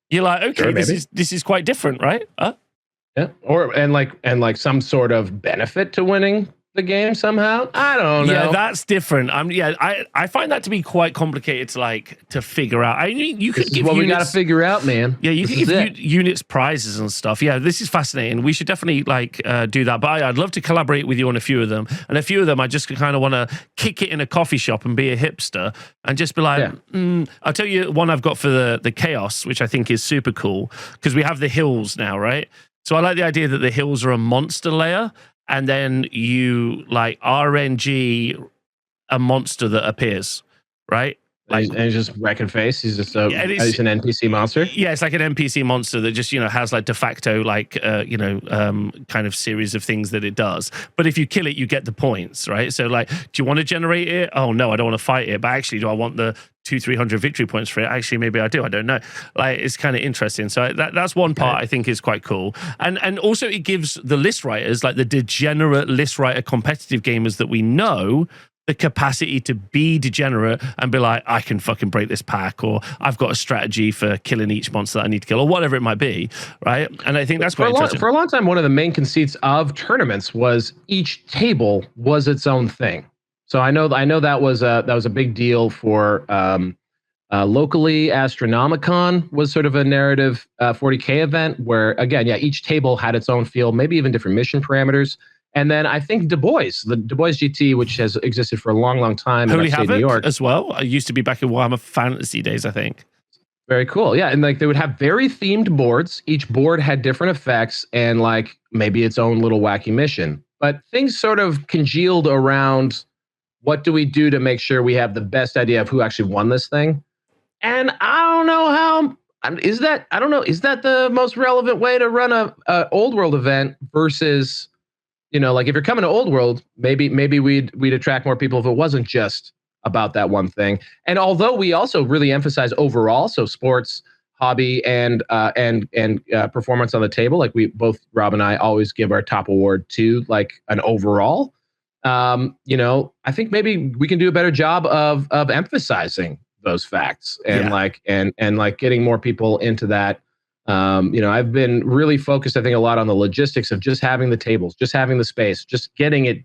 You're like, okay, sure, this is quite different, right? Yeah, and like some sort of benefit to winning the game somehow. I don't know. Yeah, that's different. I find that to be quite complicated to figure out. I mean, you could give what units, we got to figure out, man. Yeah, you could give units prizes and stuff. Yeah, this is fascinating. We should definitely do that. But I'd love to collaborate with you on a few of them. And a few of them, I just kind of want to kick it in a coffee shop and be a hipster and just be like, I'll tell you one I've got for the chaos, which I think is super cool because we have the hills now, right? So I like the idea that the hills are a monster layer. And then you RNG a monster that appears, right? And he's just wrecking face. He's just he's an NPC monster. Yeah, it's like an NPC monster that just has de facto kind of series of things that it does. But if you kill it, you get the points, right? So do you want to generate it? Oh no, I don't want to fight it. But actually, do I want the 200-300 victory points for it? Actually, maybe I do. I don't know. It's kind of interesting. So that's one part I think is quite cool. And also it gives the list writers, the degenerate list writer competitive gamers that we know, the capacity to be degenerate and be like, I can fucking break this pack, or I've got a strategy for killing each monster that I need to kill, or whatever it might be, right? And I think that's quite interesting. For a long time, one of the main conceits of tournaments was each table was its own thing. So I know that was a big deal for locally. Astronomicon was sort of a narrative 40K event where, again, each table had its own feel, maybe even different mission parameters. And then I think the Du Bois GT, which has existed for a long, long time Holy in Havoc New York as well. I used to be back in Warhammer Fantasy days, I think. Very cool. Yeah, and they would have very themed boards. Each board had different effects and maybe its own little wacky mission. But things sort of congealed around what do we do to make sure we have the best idea of who actually won this thing. And I don't know how is that. I don't know. Is that the most relevant way to run a old world event versus? If you're coming to Old World, maybe we'd attract more people if it wasn't just about that one thing. And although we also really emphasize overall, so sports, hobby, and performance on the table, we both, Rob and I, always give our top award to an overall. I think maybe we can do a better job of emphasizing those facts and getting more people into that. I've been really focused, I think, a lot on the logistics of just having the tables, just having the space, just getting it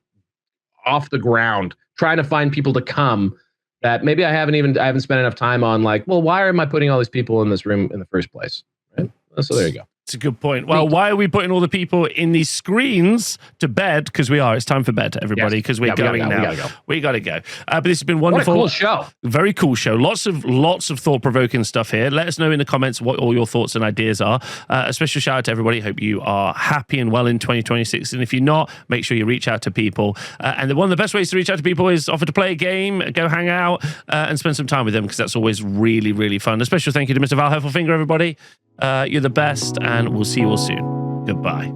off the ground, trying to find people to come that maybe I haven't spent enough time on why am I putting all these people in this room in the first place? Right? So there you go. It's a good point. Well, why are we putting all the people in these screens to bed? Because we are. It's time for bed, everybody, because we're going now. We got to go. But this has been wonderful. What a cool show. Very cool show. Lots of thought-provoking stuff here. Let us know in the comments what all your thoughts and ideas are. A special shout out to everybody. Hope you are happy and well in 2026. And if you're not, make sure you reach out to people. And one of the best ways to reach out to people is offer to play a game, go hang out, and spend some time with them, because that's always really, really fun. A special thank you to Mr. Val Heffelfinger, everybody. You're the best, and we'll see you all soon. Goodbye.